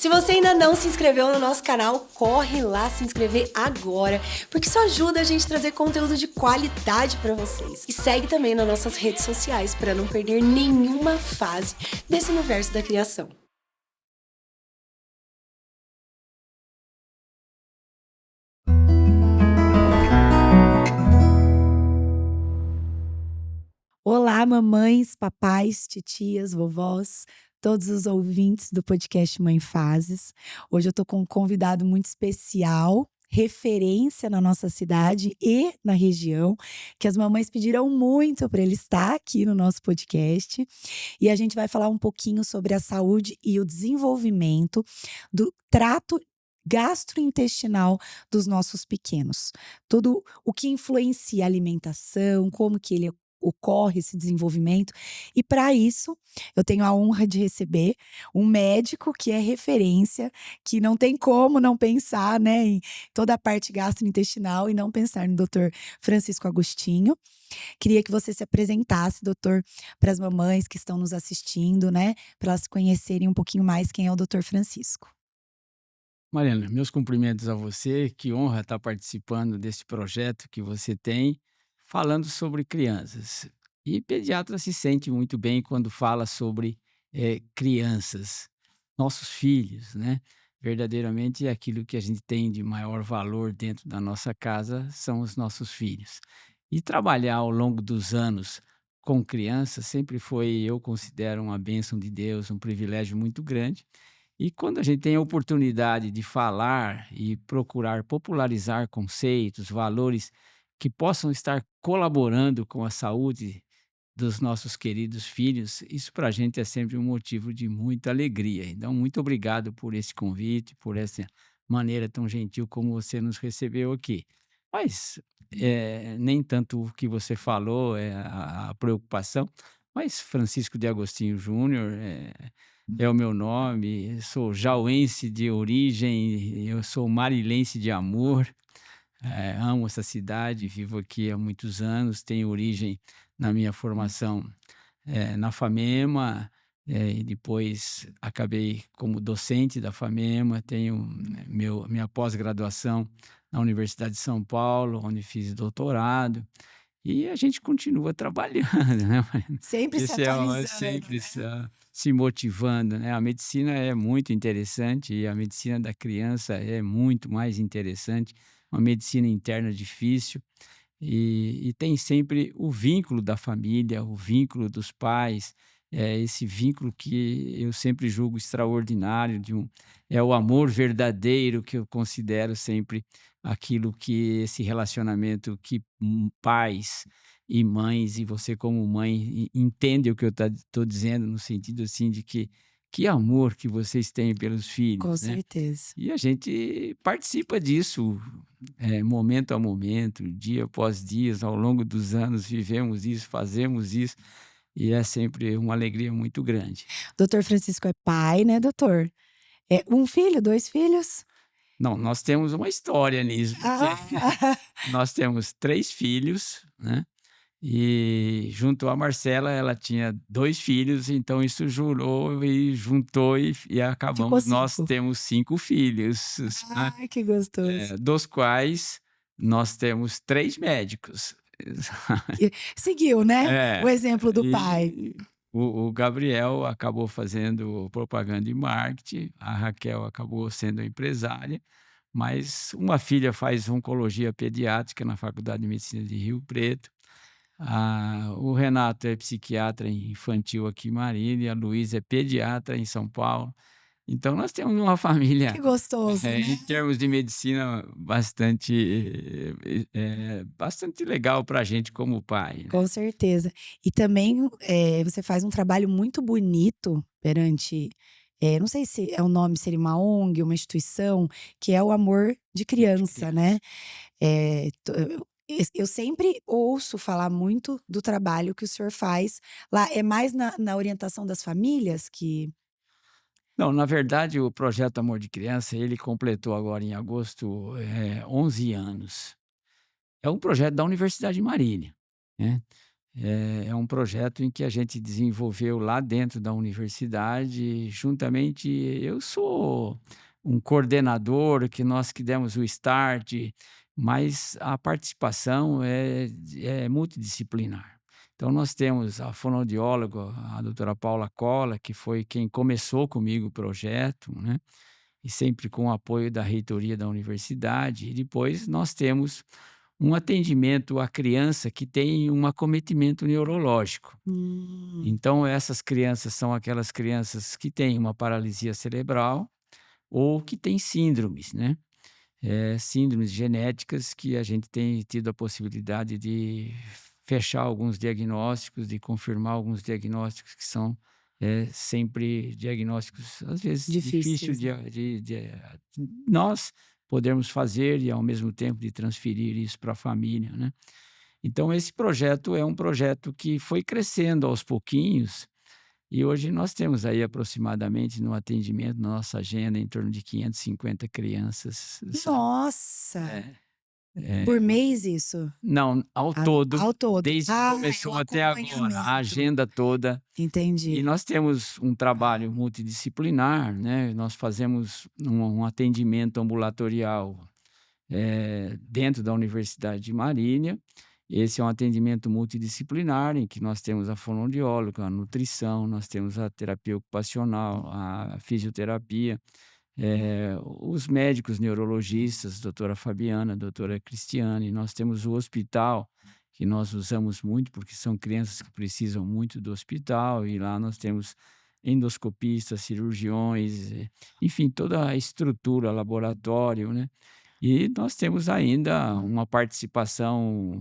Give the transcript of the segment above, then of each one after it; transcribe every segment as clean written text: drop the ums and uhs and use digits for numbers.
Se você ainda não se inscreveu no nosso canal, corre lá se inscrever agora, porque isso ajuda a gente a trazer conteúdo de qualidade para vocês. E segue também nas nossas redes sociais para não perder nenhuma fase desse universo da criação. Olá, mamães, papais, titias, vovós, todos os ouvintes do podcast Mãe Fases. Hoje eu tô com um convidado muito especial, referência na nossa cidade e na região, que as mamães pediram muito para ele estar aqui no nosso podcast. E a gente vai falar um pouquinho sobre a saúde e o desenvolvimento do trato gastrointestinal dos nossos pequenos. Tudo o que influencia a alimentação, como que ele ocorre esse desenvolvimento. E para isso, eu tenho a honra de receber um médico que é referência, que não tem como não pensar, né, em toda a parte gastrointestinal e não pensar no doutor Francisco Agostinho. Queria que você se apresentasse, doutor, para as mamães que estão nos assistindo, né, para elas conhecerem um pouquinho mais quem é o doutor Francisco. Mariana, meus cumprimentos a você. Que honra estar participando desse projeto que você tem, falando sobre crianças. E pediatra se sente muito bem quando fala sobre crianças, nossos filhos, né? Verdadeiramente, aquilo que a gente tem de maior valor dentro da nossa casa são os nossos filhos. E trabalhar ao longo dos anos com crianças sempre foi, eu considero, uma bênção de Deus, um privilégio muito grande. E quando a gente tem a oportunidade de falar e procurar popularizar conceitos, valores que possam estar colaborando com a saúde dos nossos queridos filhos, isso para a gente é sempre um motivo de muita alegria. Então, muito obrigado por esse convite, por essa maneira tão gentil como você nos recebeu aqui. Mas nem tanto o que você falou é a preocupação, mas Francisco de Agostinho Júnior é o meu nome, sou jauense de origem, eu sou marilense de amor, amo essa cidade, vivo aqui há muitos anos, tenho origem na minha formação na FAMEMA, e depois acabei como docente da FAMEMA, tenho minha pós-graduação na Universidade de São Paulo, onde fiz doutorado, e a gente continua trabalhando, né, Mariana? Sempre se Esse é atualizando, sempre né? se motivando, né? A medicina é muito interessante e a medicina da criança é muito mais interessante, uma medicina interna difícil e tem sempre o vínculo da família, o vínculo dos pais, esse vínculo que eu sempre julgo extraordinário é o amor verdadeiro que eu considero sempre aquilo que esse relacionamento que pais e mães, e você como mãe entende o que eu estou dizendo no sentido assim de que amor que vocês têm pelos Com filhos, né? certeza. E a gente participa disso, momento a momento, dia após dia, ao longo dos anos, vivemos isso, fazemos isso, e é sempre uma alegria muito grande. Doutor Francisco é pai, né, doutor? É um filho, 2 filhos? Não, nós temos uma história nisso, porque Ah, nós temos 3 filhos, né? E junto à Marcela, ela tinha 2 filhos, então isso jurou e juntou e ficou acabamos, nós 5. temos 5 filhos, né? Ai, que gostoso. Dos quais nós temos 3 médicos. Seguiu, né, o É, exemplo do pai. e o Gabriel acabou fazendo propaganda e marketing, a Raquel acabou sendo empresária, mas uma filha faz oncologia pediátrica na Faculdade de Medicina de Rio Preto, o Renato é psiquiatra infantil aqui em Marília, a Luísa é pediatra em São Paulo. Então nós temos uma Que família, gostoso, em né. termos de medicina bastante legal para a gente como pai, né. Com certeza. E também, você faz um trabalho muito bonito perante, não sei se é o nome, seria uma ONG, uma instituição, que é o Amor de De Criança, né. criança. Eu sempre ouço falar muito do trabalho que o senhor faz lá. É mais na orientação das famílias que Não, na verdade o projeto Amor de Criança, ele completou agora em agosto, 11 anos. É um projeto da Universidade de Marília, né. É um projeto em que a gente desenvolveu lá dentro da universidade, juntamente eu sou um coordenador, que nós que demos o start, mas a participação é multidisciplinar. Então nós temos a fonoaudióloga, a doutora Paula Cola, que foi quem começou comigo o projeto, né, e sempre com o apoio da reitoria da universidade. E depois nós temos um atendimento à criança que tem um acometimento neurológico. Hum. Então, essas crianças são aquelas crianças que têm uma paralisia cerebral ou que têm síndromes, né? Síndromes genéticas que a gente tem tido a possibilidade de fechar alguns diagnósticos, de confirmar alguns diagnósticos que são sempre diagnósticos, às vezes, difíceis Difíceis, né? de nós podermos fazer e, ao mesmo tempo, de transferir isso para a família, né? Então, esse projeto é um projeto que foi crescendo aos pouquinhos e hoje nós temos aí aproximadamente no atendimento, na nossa agenda, em torno de 550 crianças, sabe? Nossa! É, é. Por mês isso? Não, ao todo, Ao todo. desde que Ah, é o começou até agora, a acompanhamento. agenda toda. E Entendi. nós temos um trabalho multidisciplinar, né? Nós fazemos um atendimento ambulatorial dentro da Universidade de Marília. Esse é um atendimento multidisciplinar em que nós temos a fonoaudióloga, a nutrição, nós temos a terapia ocupacional, a fisioterapia, os médicos neurologistas, doutora Fabiana, doutora Cristiane. Nós temos o hospital, que nós usamos muito, porque são crianças que precisam muito do hospital, e lá nós temos endoscopistas, cirurgiões, enfim, toda a estrutura, laboratório, né? E nós temos ainda uma participação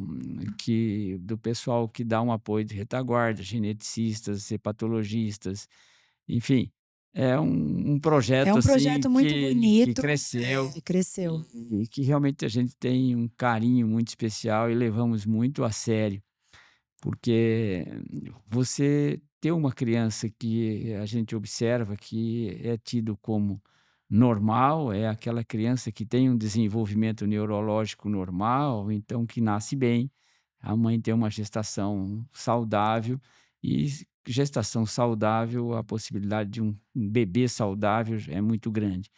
que do pessoal que dá um apoio de retaguarda, geneticistas, hepatologistas, enfim, é um É projeto, um assim, projeto muito que bonito. cresceu Cresceu. e que realmente a gente tem um carinho muito especial e levamos muito a sério, porque você ter uma criança que a gente observa que é tido como normal, é aquela criança que tem um desenvolvimento neurológico normal, então que nasce bem, a mãe tem uma gestação saudável e gestação saudável, a possibilidade de um bebê saudável é muito grande.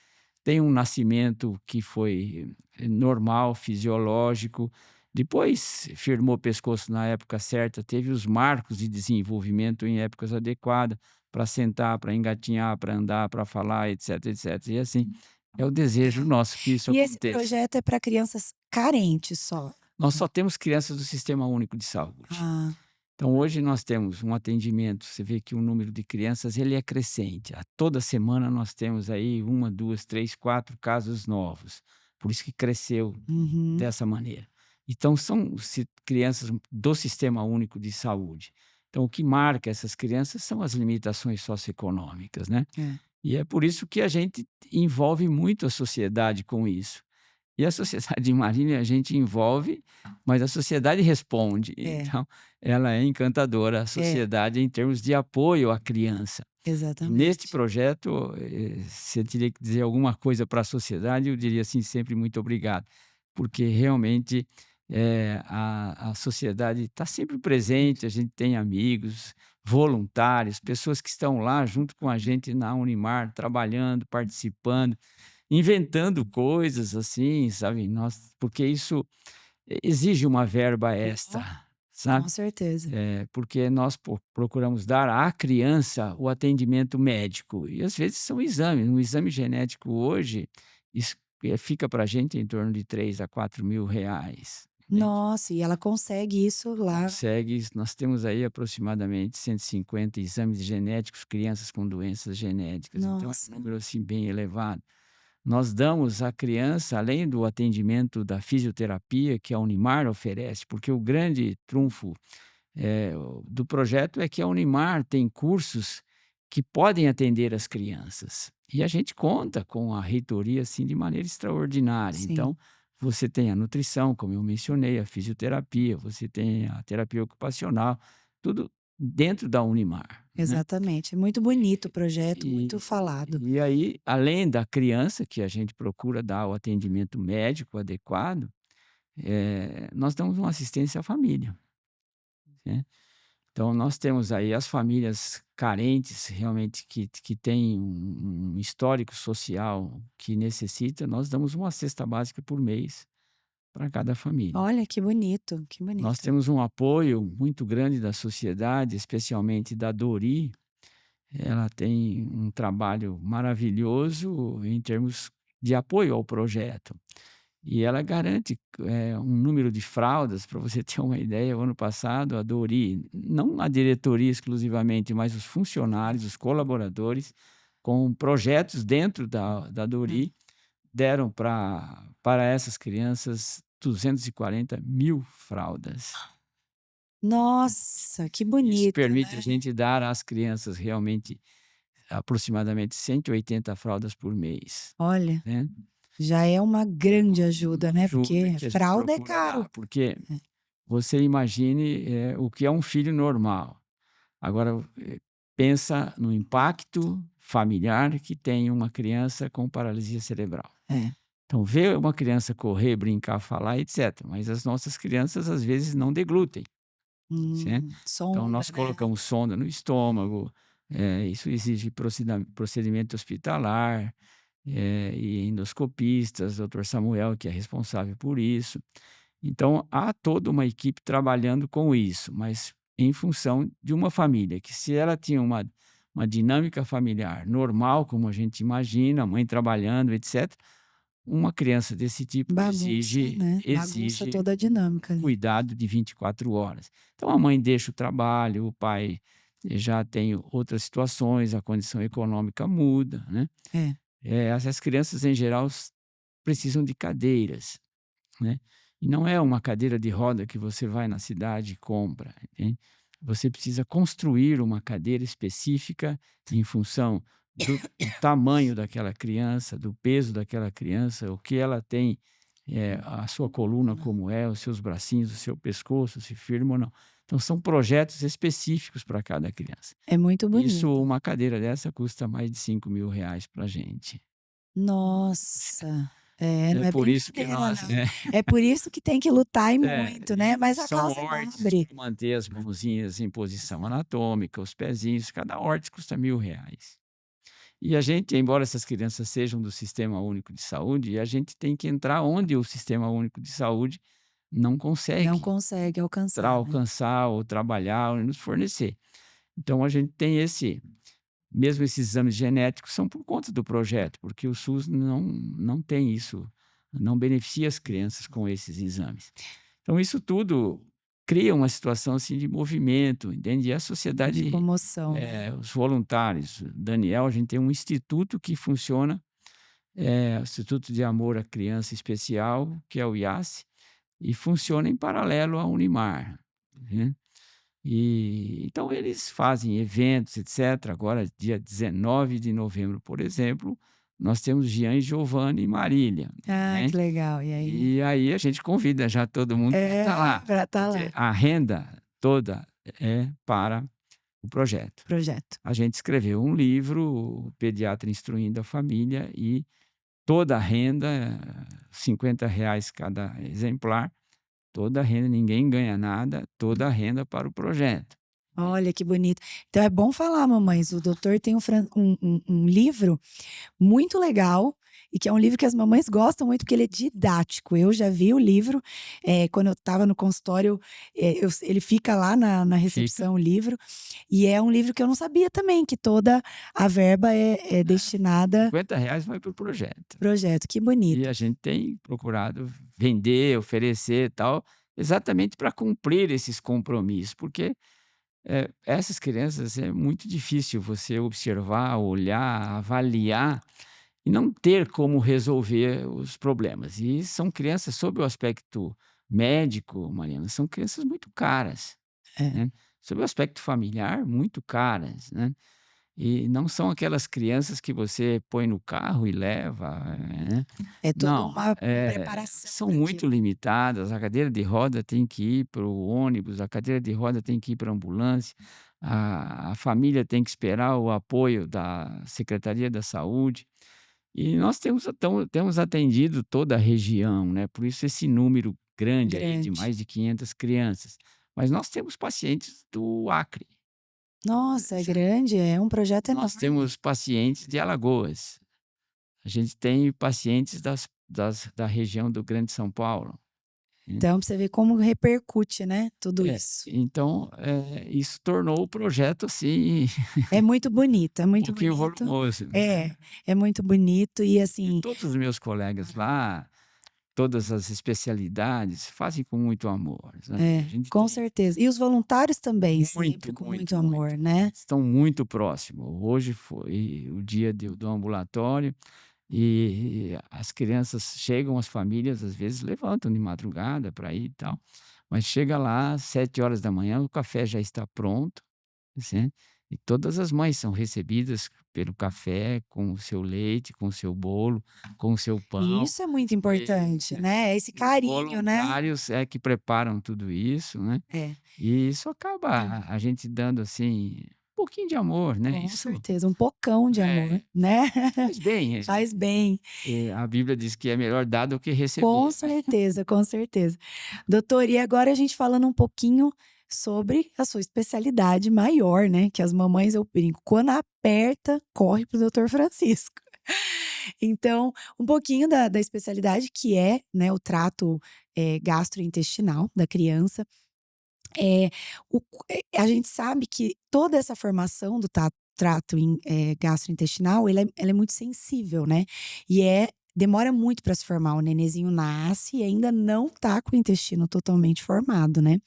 Tem um nascimento que foi normal, fisiológico, depois firmou o pescoço na época certa, teve os marcos de desenvolvimento em épocas adequadas para sentar, para engatinhar, para andar, para falar, etc, etc. E assim, é o desejo nosso que isso E esse aconteça. projeto é para crianças carentes só? Nós só temos crianças do Sistema Único de Saúde. Ah, Então, hoje nós temos um atendimento, você vê que o número de crianças ele é crescente. A toda semana nós temos aí uma, 2, 3, 4 casos novos. Por isso que cresceu uhum. dessa maneira. Então, são crianças do Sistema Único de Saúde. Então, o que marca essas crianças são as limitações socioeconômicas, né? É. E é por isso que a gente envolve muito a sociedade com isso. E a sociedade de Marília a gente envolve, mas a sociedade responde. É, Então, ela é encantadora, a é, sociedade, em termos de apoio à criança. E neste exatamente. projeto, se eu teria que dizer alguma coisa para a sociedade, eu diria assim sempre muito obrigado, porque realmente a sociedade está sempre presente, a gente tem amigos, voluntários, pessoas que estão lá junto com a gente na Unimar, trabalhando, participando, inventando coisas assim, sabe? Nós, porque isso exige uma verba Ó, extra, com sabe? certeza. Porque nós procuramos dar à criança o atendimento médico. E às vezes são exames. Um exame genético hoje, isso, fica para a gente em torno de 3 a 4 mil reais. Entende? Nossa, e ela consegue isso lá. Consegue, nós temos aí aproximadamente 150 exames genéticos, crianças com doenças genéticas. Então é um Nossa. número assim bem elevado. Nós damos à criança, além do atendimento da fisioterapia que a Unimar oferece, porque o grande trunfo do projeto é que a Unimar tem cursos que podem atender as crianças. E a gente conta com a reitoria assim de maneira extraordinária. Sim, Então, você tem a nutrição, como eu mencionei, a fisioterapia, você tem a terapia ocupacional, tudo dentro da Unimar, né? exatamente. É muito bonito o projeto, muito E, falado. e aí, além da criança, que a gente procura dar o atendimento médico adequado, nós damos uma assistência à família, né? Então, nós temos aí as famílias carentes, realmente, que têm um histórico social que necessita, nós damos uma cesta básica por mês para cada família. Olha, que bonito, que Nós bonito. temos um apoio muito grande da sociedade, especialmente da Dori. Ela tem um trabalho maravilhoso em termos de apoio ao projeto. E ela garante um número de fraldas, para você ter uma ideia. O ano passado, a Dori, não a diretoria exclusivamente, mas os funcionários, os colaboradores, com projetos dentro da Hum. Dori, deram para essas crianças 240.000 fraldas. Nossa, que Isso bonito, permite a né? gente dar às crianças realmente aproximadamente 180 fraldas por mês, Olha, né. já é uma grande ajuda, né? Ajuda Porque que a gente fralda é procura caro. dar, porque É. você imagine, o que é um filho normal. Agora, pensa no impacto familiar que tem uma criança com paralisia cerebral. É. Então, ver uma criança correr, brincar, falar, etc. Mas as nossas crianças, às vezes, não deglutem, certo? Então, Sonda, nós né? colocamos sonda no estômago, isso exige procedimento hospitalar, e endoscopistas, doutor Samuel, que é responsável por isso. Então, há toda uma equipe trabalhando com isso, mas em função de uma família que, se ela tinha uma dinâmica familiar normal, como a gente imagina, a mãe trabalhando, etc., uma criança desse tipo Bagunça, exige né? Bagunça exige toda a dinâmica ali. cuidado de 24 horas. Então, a mãe deixa o trabalho, o pai já tem outras situações, a condição econômica muda, né? É. Essas crianças, em geral, precisam de cadeiras, né? E não é uma cadeira de roda que você vai na cidade e compra, entende? Você precisa construir uma cadeira específica em função do tamanho daquela criança, do peso daquela criança, o que ela tem, a sua coluna como é, os seus bracinhos, o seu pescoço, se firma ou não. Então, são projetos específicos para cada criança. É muito Isso, bonito. uma cadeira dessa custa mais de R$ 5.000 para a gente. Nossa, é, não É é por isso que brincadeira nós não. É por isso que tem que lutar e muito, e né, mas a são causa é hortes nobre. para manter as mãozinhas em posição anatômica, os pezinhos, cada horte custa R$ 1.000. E a gente, embora essas crianças sejam do Sistema Único de Saúde, a gente tem que entrar onde o Sistema Único de Saúde não Não consegue consegue alcançar, né. alcançar ou trabalhar ou nos fornecer. Então a gente tem mesmo esses exames genéticos são por conta do projeto, porque o SUS não tem isso, não beneficia as crianças com esses exames. Então isso tudo cria uma situação, assim, de movimento, entende? E a De sociedade, comoção, né. os voluntários, Daniel, a gente tem um instituto que funciona, o Instituto de Amor à Criança Especial, que é o IACE, e funciona em paralelo à Unimar, né? E então eles fazem eventos, etc. Agora, dia 19 de novembro, por exemplo, nós temos Jean e Giovanni em Marília, Ah, né. que legal. E aí E aí a gente convida já todo mundo para estar é, lá, pra estar porque lá, a renda toda é para o projeto. projeto. A gente escreveu um livro, o Pediatra Instruindo a Família, e toda a renda, R$ 50 cada exemplar, toda a renda, ninguém ganha nada, toda a renda para o projeto. Olha, que bonito. Então é bom falar, mamães, o doutor tem um livro muito legal, e que é um livro que as mamães gostam muito, porque ele é didático. Eu já vi o livro, quando eu estava no consultório, ele fica lá na Fica. recepção, o livro, e é um livro que eu não sabia também, que toda a verba é destinada R$ 50 vai para o projeto. para projeto. Que E bonito. a gente tem procurado vender, oferecer e tal, exatamente para cumprir esses compromissos, porque, essas crianças é muito difícil você observar, olhar, avaliar e não ter como resolver os problemas. E são crianças, sob o aspecto médico, Mariana, são crianças muito caras, É. né. Sob o aspecto familiar, muito caras, né. E não são aquelas crianças que você põe no carro e leva, né. É toda Não, uma preparação são para muito aquilo. limitadas. A cadeira de roda tem que ir para o ônibus, a cadeira de roda tem que ir para a ambulância, a família tem que esperar o apoio da Secretaria da Saúde. E nós temos atendido toda a região, né, por isso esse número grande aí de Grande. mais de 500 crianças. Mas nós temos pacientes do Acre, Nossa, é sabe? grande, é um projeto Nós enorme. temos pacientes de Alagoas, a gente tem pacientes da região do Grande São Paulo, né. Então, pra você ver como repercute, né, tudo isso. Então, isso tornou o projeto, assim, É muito bonito, é um muito pouquinho bonito. volumoso, né. É, é muito bonito e E assim todos os meus colegas lá, todas as especialidades, fazem com muito amor, né. A gente com tem certeza. E os voluntários também, sempre muito, com muito muito, muito. amor, né. Estão muito próximos. Hoje foi o dia do ambulatório e as crianças chegam, as famílias às vezes levantam de madrugada para ir e tal, mas chega lá às 7 horas da manhã, o café já está pronto, assim, e todas as mães são recebidas pelo café, com o seu leite, com o seu bolo, com o seu E pão. isso é muito E importante, né, esse os carinho, né. voluntários é que preparam tudo isso, né, É, e isso acaba a gente dando, assim, um pouquinho de amor, né, com isso certeza, um pocão de amor, é, né. faz bem, Faz bem. a Bíblia diz que é melhor dar do que Com receber, né. certeza, com certeza. Doutor, e agora a gente falando um pouquinho sobre a sua especialidade maior, né, que as mamães eu brinco, quando aperta, corre para o doutor Francisco. Então, um pouquinho da especialidade que é, né, o trato, gastrointestinal da criança. Eh, a gente sabe que toda essa formação do trato gastrointestinal, ela é muito sensível, né, e demora muito para se formar, o nenenzinho nasce e ainda não tá com o intestino totalmente formado, né.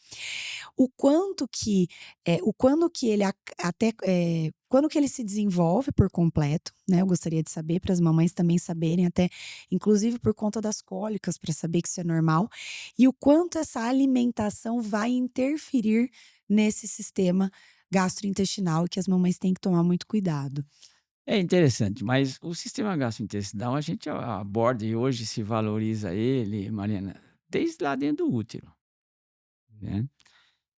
O quando que ele quando que ele se desenvolve por completo, né, eu gostaria de saber para as mamães também saberem, até inclusive por conta das cólicas, para saber que isso é normal, e o quanto essa alimentação vai interferir nesse sistema gastrointestinal e que as mamães têm que tomar muito cuidado. É interessante, mas o sistema gastrointestinal a gente aborda e hoje se valoriza ele, Mariana, desde lá dentro do útero, né.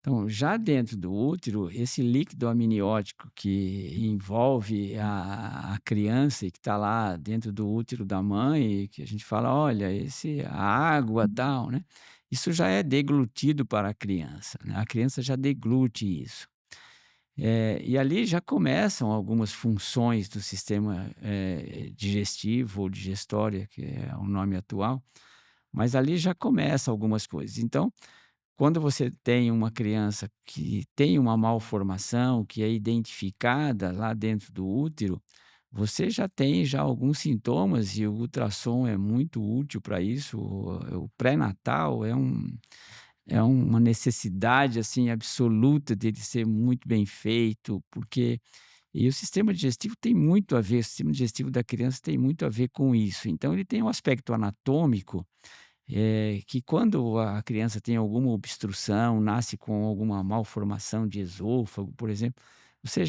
Então, já dentro do útero, esse líquido amniótico que envolve a criança e que está lá dentro do útero da mãe, que a gente fala: "Olha, esse a água, tal", né, isso já é deglutido para a criança, né, a criança já deglute isso. E ali já começam algumas funções do sistema, digestivo ou digestória, que é o nome atual, mas ali já começa algumas coisas. Então, quando você tem uma criança que tem uma malformação, que é identificada lá dentro do útero, você já tem já alguns sintomas e o ultrassom é muito útil para isso. O pré-natal é uma necessidade, assim, absoluta dele ser muito bem feito, porque o sistema digestivo tem muito a ver, o sistema digestivo da criança tem muito a ver com isso. Então ele tem um aspecto anatômico, que quando a criança tem alguma obstrução, nasce com alguma malformação de esôfago, por exemplo,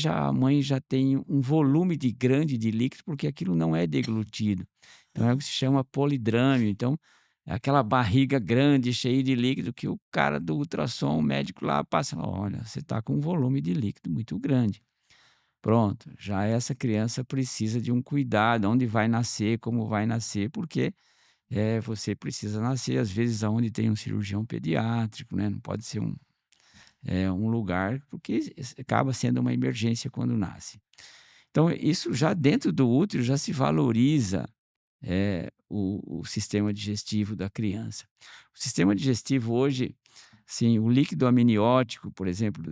a mãe já tem um volume grande de líquido, porque aquilo não é deglutido. Então é o que se chama polidrâmio. Então, é aquela barriga grande, cheia de líquido, que o cara do ultrassom, o médico lá passa: "Olha, você está com um volume de líquido muito grande". Pronto, já essa criança precisa de um cuidado, onde vai nascer, como vai nascer, porque você precisa nascer, às vezes, aonde tem um cirurgião pediátrico, né, não pode ser um lugar, porque acaba sendo uma emergência quando nasce. Então isso já dentro do útero já se valoriza, o sistema digestivo da criança. O sistema digestivo hoje, sim, o líquido amniótico, por exemplo,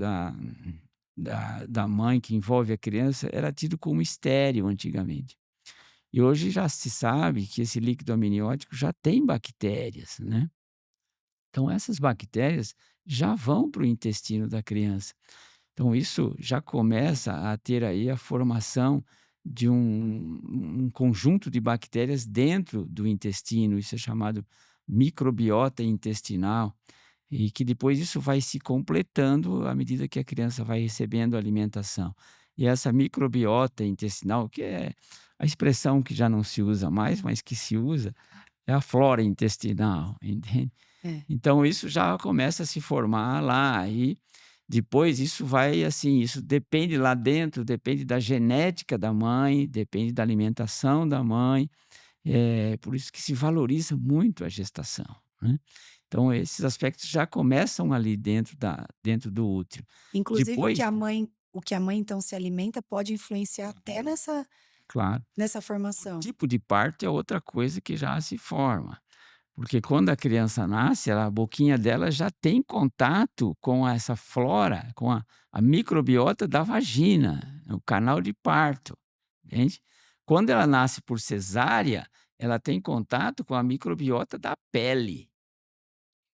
da mãe que envolve a criança, era tido como estéril antigamente. E hoje já se sabe que esse líquido amniótico já tem bactérias, né. Então essas bactérias já vão para o intestino da criança. Então isso já começa a ter aí a formação de um conjunto de bactérias dentro do intestino, isso é chamado microbiota intestinal, e que depois isso vai se completando à medida que a criança vai recebendo alimentação. E essa microbiota intestinal, que é a expressão que já não se usa mais, mas que se usa, é a flora intestinal, entende? É. Então isso já começa a se formar lá, e depois isso vai assim, isso depende lá dentro, depende da genética da mãe, depende da alimentação da mãe, por isso que se valoriza muito a gestação, né. Então, esses aspectos já começam ali dentro do útero. Inclusive Depois, o que a mãe então se alimenta pode influenciar até claro, nessa o formação. tipo de parto é outra coisa que já se forma. Porque quando a criança nasce, a boquinha dela já tem contato com essa flora, com a microbiota da vagina, o canal de parto, entende? Quando ela nasce por cesárea, ela tem contato com a microbiota da pele,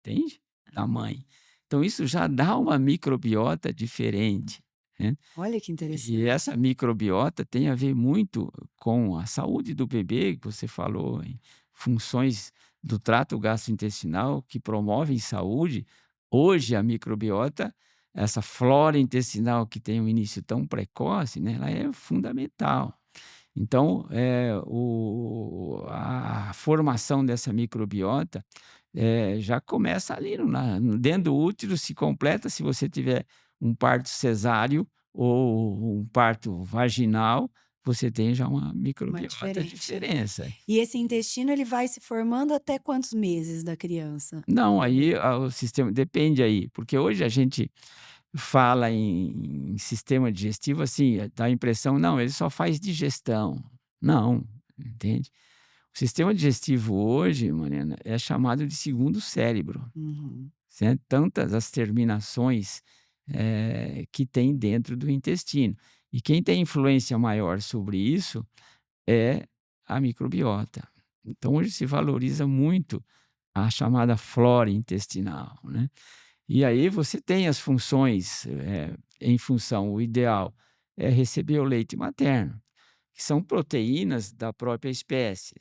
entende? Da mãe. Então isso já dá uma microbiota diferente, né? Olha que E interessante. essa microbiota tem a ver muito com a saúde do bebê, que você falou, em funções do trato gastrointestinal que promovem saúde. Hoje, a microbiota, essa flora intestinal que tem um início tão precoce, né, ela é fundamental. Então, a formação dessa microbiota já começa ali dentro do útero, se completa se você tiver um parto cesáreo ou um parto vaginal, você tem já uma Uma microbiota diferença. diferença. E esse intestino ele vai se formando até quantos meses da criança? Não, Bebê? aí o sistema depende aí, porque hoje a gente fala em sistema digestivo, assim, dá a impressão: "Não, ele só faz digestão". Não, entende? O sistema digestivo hoje, Mariana, é chamado de segundo cérebro, Uhum. certo? Tantas as terminações, que tem dentro do intestino. E quem tem influência maior sobre isso é a microbiota. Então hoje se valoriza muito a chamada flora intestinal, né? E aí você tem as funções, em função o ideal é receber o leite materno, que são proteínas da própria espécie,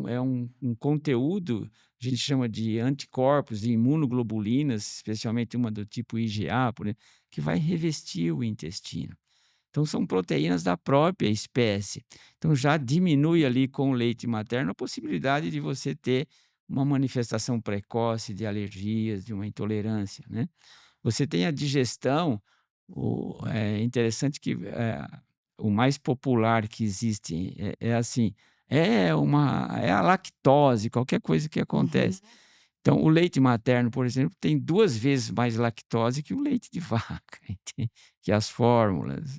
é um conteúdo, a gente chama de anticorpos e imunoglobulinas, especialmente uma do tipo IgA, por exemplo, que vai revestir o intestino. Então são proteínas da própria espécie. Então já diminui ali com o leite materno a possibilidade de você ter uma manifestação precoce de alergias, de uma intolerância, né. Você tem a digestão, é interessante que, o mais popular que existe é assim, é a lactose, qualquer coisa que Uhum. acontece. Então, o leite materno, por exemplo, tem 2 vezes mais lactose que o leite de vaca, entende, que as fórmulas.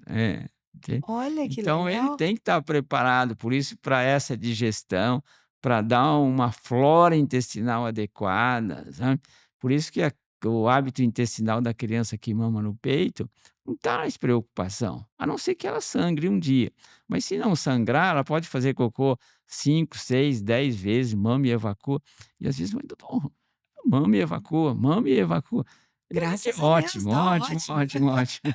Entende. Olha que Então ele legal. tem que estar preparado, por isso, para essa digestão, para dar uma flora intestinal adequada, sabe. Por isso que o hábito intestinal da criança que mama no peito não traz preocupação, a não ser que ela sangre um dia. Mas se não sangrar, ela pode fazer cocô 5, 6, 10 vezes, mama e evacua. E às vezes: "Mãe, doutor, mama e evacua, mama e evacua". É Graças a Deus, ótimo, tá ótimo, ótimo. ótimo, ótimo.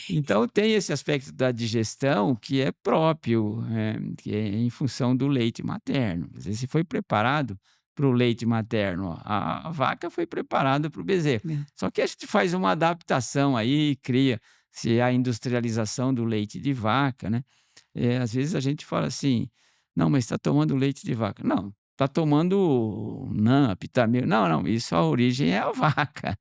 Então tem esse aspecto da digestão que é próprio, que é em função do leite materno. Quer dizer, se foi preparado para o leite materno, a vaca foi preparada para o bezerro. É. Só que a gente faz uma adaptação aí, cria-se a industrialização do leite de vaca, né. Às vezes a gente fala assim: "Não, mas está tomando leite de vaca". Não, está tomando NAN, Aptamil. Não, não, isso a origem é a vaca.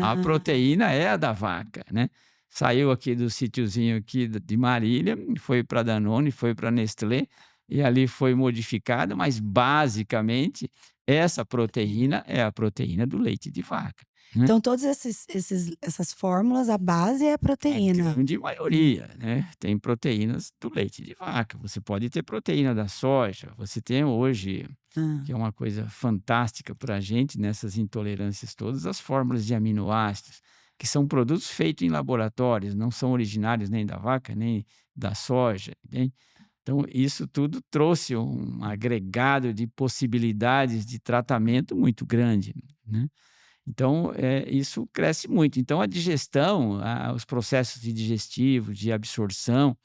A Ah, proteína é a da vaca, né. Saiu aqui do sítiozinho aqui de Marília, foi para Danone, foi para Nestlé, e ali foi modificada, mas basicamente essa proteína. proteína é a proteína do leite de vaca, né. Então todos essas fórmulas, a base é a A proteína. grande maioria, né, tem proteínas do leite de vaca. Você pode ter proteína da soja, você tem hoje, Hã. que é uma coisa fantástica para a gente nessas intolerâncias todas, as fórmulas de aminoácidos, que são produtos feitos em laboratórios, não são originários nem da vaca, nem da soja, entende. Então isso tudo trouxe um agregado de possibilidades de tratamento muito grande, né. Então, isso cresce muito. Então a digestão, os processos de digestivo, de absorção,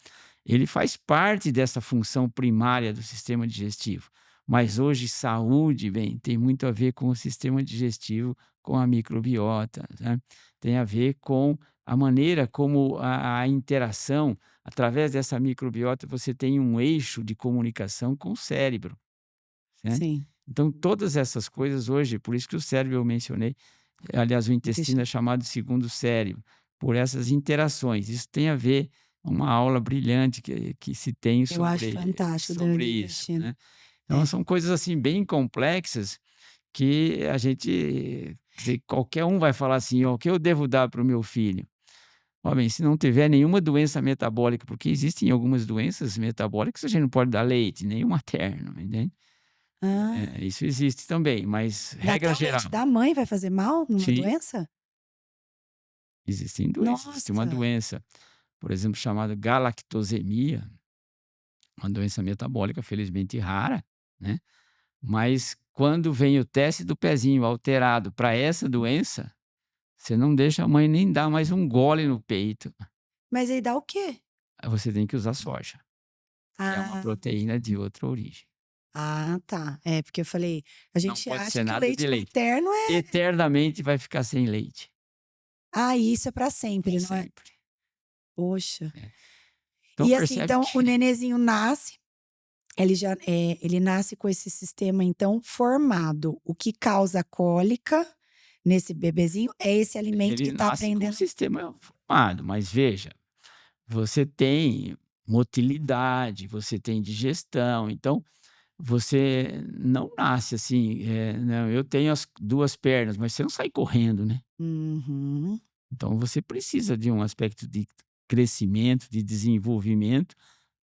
ele faz parte dessa função primária do sistema digestivo. Mas hoje saúde, bem, tem muito a ver com o sistema digestivo, com a microbiota, né. Tem a ver com a maneira como a interação, através dessa microbiota, você tem um eixo de comunicação com o cérebro, certo. Sim, Então todas essas coisas hoje, por isso que o cérebro eu mencionei, aliás, o intestino é intestino. chamado de segundo cérebro, por essas interações. Isso tem a ver uma aula brilhante que se tem Eu acho sobre fantástico do sobre isso, intestino. né. Então É. são coisas, assim, bem complexas que a gente, quer dizer, qualquer um vai falar assim: "Ó, o que eu devo dar para o meu filho?". Ó, bem, se não tiver nenhuma doença metabólica, porque existem algumas doenças metabólicas, a gente não pode dar leite, nem o materno, entende? Ah, Isso existe também, mas dá até regra o leite geral, da mãe vai fazer mal numa sim, doença? existem doenças. Existe uma Nossa! doença, por exemplo, chamada galactosemia, uma doença metabólica, felizmente rara, né? Mas quando vem o teste do pezinho alterado para essa doença, você não deixa a mãe nem dar mais um gole no peito. Mas aí dá o quê? Aí você tem que usar soja, que é uma Ah, proteína de outra origem. ah, tá. É, porque eu falei, a Não gente pode acha ser que o nada de leite leite. materno é Eternamente vai ficar sem leite, isso é pra sempre, para não é? sempre. Poxa. É. Então E assim, percebe então o que nenenzinho nasce, ele já, ele nasce com esse sistema então formado. O que causa cólica nesse bebezinho é esse alimento que ele tá nasce com o aprendendo. sistema formado, mas veja, você tem motilidade, você tem digestão, então você não nasce assim, não, eu tenho as 2 pernas, mas você não sai correndo, né. Uhum, Então você precisa de um aspecto de crescimento, de desenvolvimento,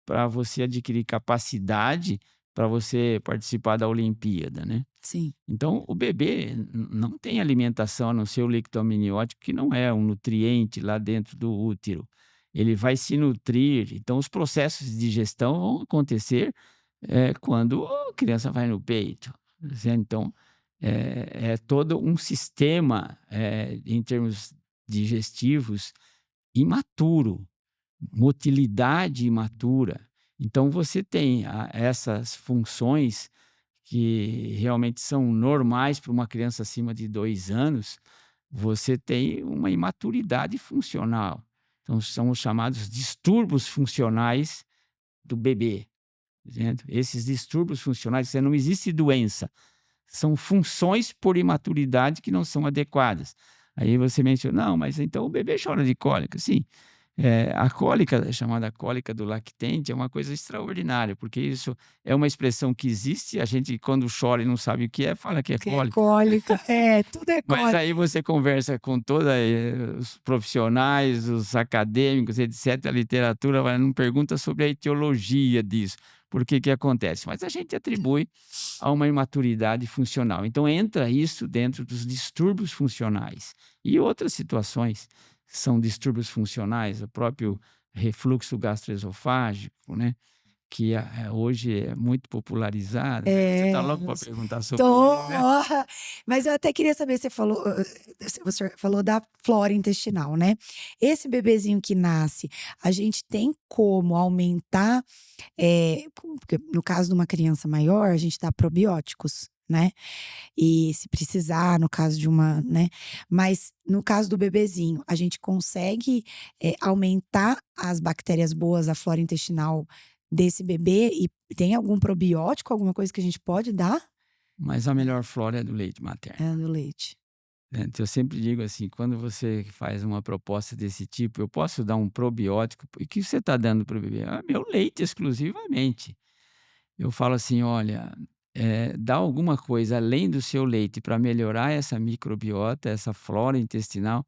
para você adquirir capacidade para você participar da Olimpíada, né. sim. Então o bebê não tem alimentação a não ser o líquido amniótico, que não é um nutriente lá dentro do útero. Ele vai se nutrir, então os processos de digestão vão acontecer, quando a criança vai no peito, certo? Então, é todo um sistema, em termos digestivos, imaturo, motilidade imatura. Então você tem essas funções que realmente são normais para uma criança acima de 2 anos, você tem uma imaturidade funcional. Então são os chamados distúrbios funcionais do bebê, entende. Esses distúrbios funcionais, não existe doença, são funções por imaturidade que não são adequadas. Aí você menciona: "Não, mas então o bebê chora de cólica". Sim, a cólica, chamada cólica do lactente, é uma coisa extraordinária, porque isso é uma expressão que existe, a gente quando chora e não sabe o que é, fala que é Que é cólica. cólica, é, tudo é Mas cólica. aí você conversa com toda os profissionais, os acadêmicos, etc., a literatura não pergunta sobre a etiologia disso, por que que acontece, mas a gente atribui a uma imaturidade funcional. Então entra isso dentro dos distúrbios funcionais. E outras situações são distúrbios funcionais, o próprio refluxo gastroesofágico, né, que hoje é muito popularizado, né. Você está É, louco para perguntar sobre tô, ele, né? mas eu até queria saber, você falou, você falou da flora intestinal, né. Esse bebezinho que nasce, a gente tem como aumentar, porque no caso de uma criança maior, a gente dá probióticos, né. E se precisar, no caso de uma, né. Mas no caso do bebezinho, a gente consegue, aumentar as bactérias boas, a flora intestinal desse bebê e tem algum probiótico, alguma coisa que a gente pode dar? Mas a melhor flora é do leite materno, É, do leite. né. Então eu sempre digo assim, quando você faz uma proposta desse tipo: "Eu posso dar um probiótico", e o que você está dando para o bebê? "Ah, meu leite exclusivamente". Eu falo assim: "Olha, dá alguma coisa além do seu leite para melhorar essa microbiota, essa flora intestinal",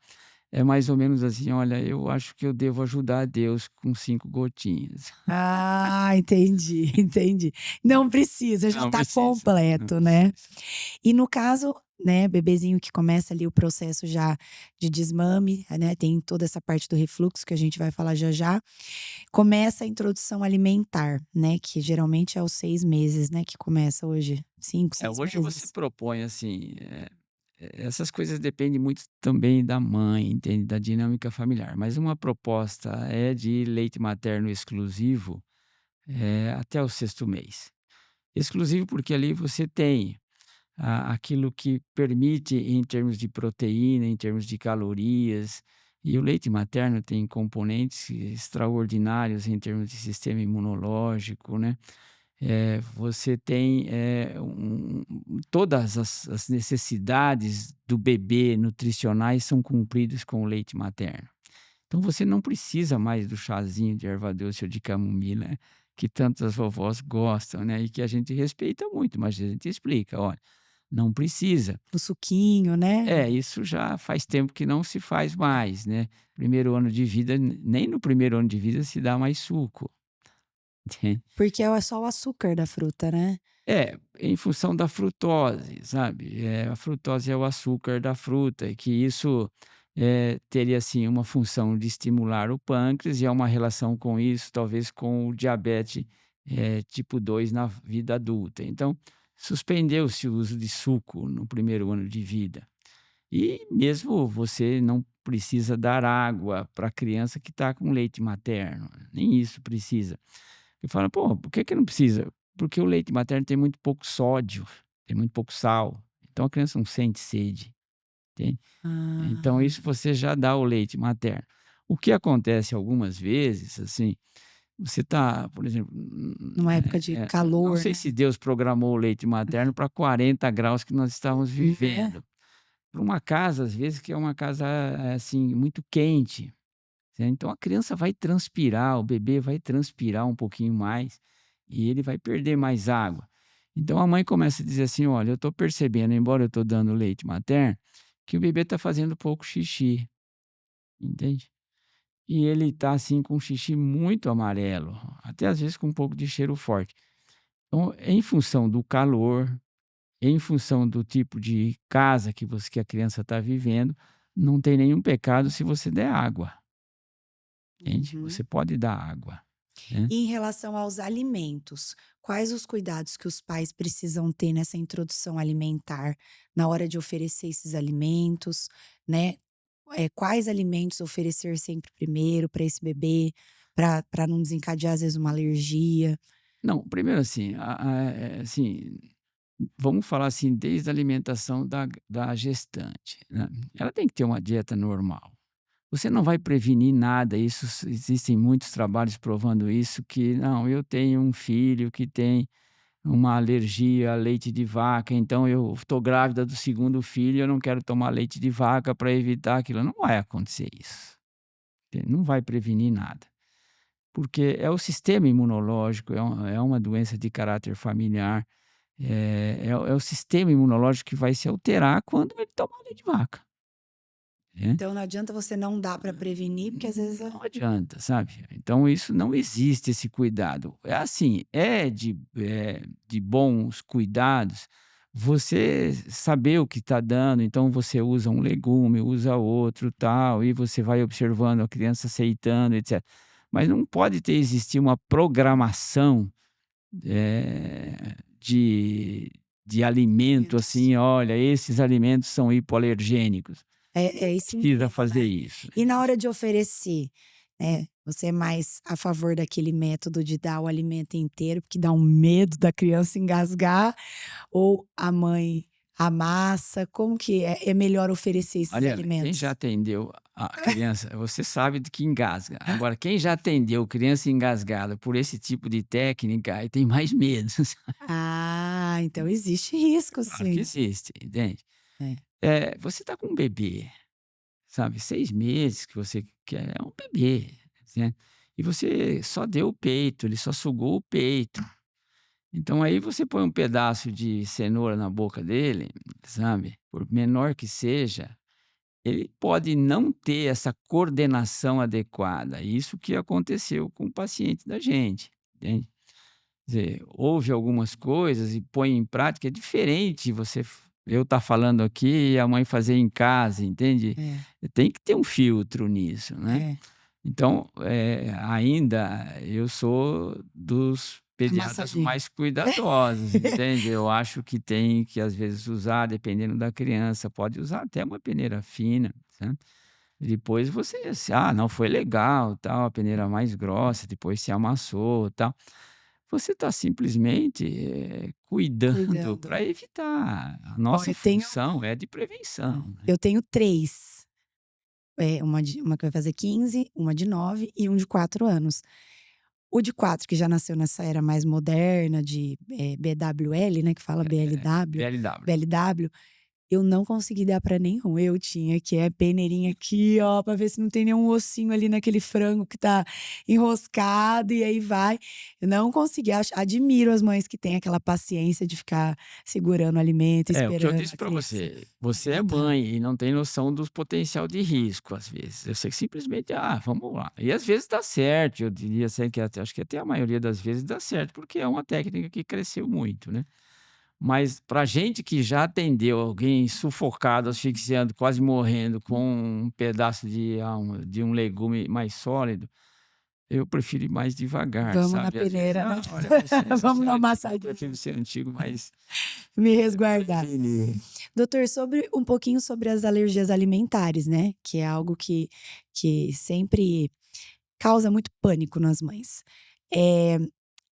é mais ou menos assim: "Olha, eu acho que eu devo ajudar a Deus com 5 gotinhas". Ah, entendi, entendi. Não precisa, já Não tá precisa, não completo, né. precisa. E no caso, né, bebezinho que começa ali o processo já de desmame, né, tem toda essa parte do refluxo que a gente vai falar já já, começa a introdução alimentar, né, que geralmente é aos 6 meses, né, que começa hoje, 5, 6 Hoje você meses. propõe assim, essas coisas dependem muito também da mãe, entende, da dinâmica familiar, mas uma proposta é de leite materno exclusivo, até o 6º mês. Exclusivo porque ali você tem aquilo que permite em termos de proteína, em termos de calorias, e o leite materno tem componentes extraordinários em termos de sistema imunológico, né. Você tem, todas as necessidades do bebê nutricionais são cumpridas com o leite materno. Então você não precisa mais do chazinho de erva-doce ou de camomila que tantas vovós gostam, né, e que a gente respeita muito, mas a gente explica: "Olha, não precisa. O suquinho, né? Isso já faz tempo que não se faz mais, né. Primeiro ano de vida, nem no primeiro ano de vida se dá mais suco. Porque é só o açúcar da fruta, né? Em função da frutose, sabe. A frutose é o açúcar da fruta e que isso, teria, assim, uma função de estimular o pâncreas e há uma relação com isso, talvez com o diabetes, tipo 2 na vida adulta. Então, suspendeu-se o uso de suco no primeiro ano de vida. E mesmo você não precisa dar água para a criança que está com leite materno, nem isso precisa. E fala: "Pô, por que que não precisa?" Porque o leite materno tem muito pouco sódio, tem muito pouco sal, então a criança não sente sede, entende. Então Ah, isso você já dá o leite materno. O que acontece algumas vezes, assim, você tá, por exemplo, numa época de não calor, sei né? se Deus programou o leite materno para 40 graus que nós estávamos Né? vivendo. Para uma casa, às vezes, que é uma casa, assim, muito quente. Então a criança vai transpirar, o bebê vai transpirar um pouquinho mais e ele vai perder mais água. Então a mãe começa a dizer assim: "Olha, eu estou percebendo, embora eu estou dando leite materno, que o bebê está fazendo pouco xixi", entende? E ele está assim com xixi muito amarelo, até às vezes com um pouco de cheiro forte. Então, em função do calor, em função do tipo de casa que a criança está vivendo, não tem nenhum pecado se você der água, entende? Uhum. Você pode dar água, né. E em relação aos alimentos, quais os cuidados que os pais precisam ter nessa introdução alimentar, na hora de oferecer esses alimentos, né? Quais alimentos oferecer sempre primeiro para esse bebê, para não desencadear, às vezes, uma alergia? Não, primeiro assim, assim, vamos falar assim, desde a alimentação da gestante, né. Ela tem que ter uma dieta normal. Você não vai prevenir nada, existem muitos trabalhos provando isso, que: "Não, eu tenho um filho que tem uma alergia a leite de vaca, então eu estou grávida do segundo filho e eu não quero tomar leite de vaca para evitar aquilo." Não vai acontecer isso, não vai prevenir nada. Porque é o sistema imunológico, é uma doença de caráter familiar, é o sistema imunológico que vai se alterar quando ele tomar leite de vaca, né. Então não adianta você não dar para prevenir, porque às vezes Não adianta, sabe. Então isso não existe esse cuidado. É assim, de bons cuidados você saber o que está dando, então você usa um legume, usa outro, tal, e você vai observando a criança aceitando, etcétera. Mas não pode existir uma programação, de alimento, alimentos. assim: "Olha, esses alimentos são hipoalergênicos." É Não esse precisa medo, fazer né. isso. E na hora de oferecer, né, você é mais a favor daquele método de dar o alimento inteiro, porque dá um medo da criança engasgar, ou a mãe amassa? Como que é melhor oferecer esses Mariana, quem já alimentos? atendeu a criança, você sabe de que engasga. Agora, quem já atendeu criança engasgada por esse tipo de técnica, aí tem mais medo. Ah, então existe risco Claro que sim. existe, entende? É. Você está com um bebê, sabe, 6 meses que você quer, é um bebê, né, e você só deu o peito, ele só sugou o peito. Então aí você põe um pedaço de cenoura na boca dele, sabe, por menor que seja, ele pode não ter essa coordenação adequada. Isso que aconteceu com o paciente da gente, entende? Quer dizer, houve algumas coisas e põe em prática, é diferente eu estar falando aqui e a mãe fazer em casa, entende? É, Tem que ter um filtro nisso, né? é. Então, ainda eu sou dos A pediatras massaginha. mais cuidadosos, entende? Eu acho que tem que, às vezes, usar, dependendo da criança, pode usar até uma peneira fina, sabe? Depois não, foi legal, tal, a peneira mais grossa, depois se amassou, tal. Você está simplesmente, cuidando Cuidando. para evitar. A Ó, nossa função é de prevenção, né. eu tenho 3. Uma que vai fazer 15, uma de 9 e um de 4 anos. O de 4 que já nasceu nessa era mais moderna de, BWL, né, que fala BLW, BLW. BLW, Eu não consegui dar pra nenhum. Eu tinha que peneirinha aqui, ó, pra ver se não tem nenhum ossinho ali naquele frango que tá enroscado e aí vai. Eu não consegui. Admiro as mães que têm aquela paciência de ficar segurando o alimento, É, o que eu esperando disse a para criança você, você é matar. mãe e não tem noção do potencial de risco, às vezes. Você simplesmente, vamos lá. E às vezes dá certo, eu diria assim que acho que até a maioria das vezes dá certo, porque é uma técnica que cresceu muito, né. Mas pra gente que já atendeu alguém sufocado, asfixiando, quase morrendo com um pedaço de um legume mais sólido, eu prefiro ir mais devagar, Vamos na sabe. Às vezes: peneira, né? "Ah, olha, você Vamos é na antigo, eu massadinha, prefiro ser antigo, mas me resguardar. prevenir". Doutor, sobre um pouquinho sobre as alergias alimentares, né, que é algo que sempre causa muito pânico nas mães. Eh,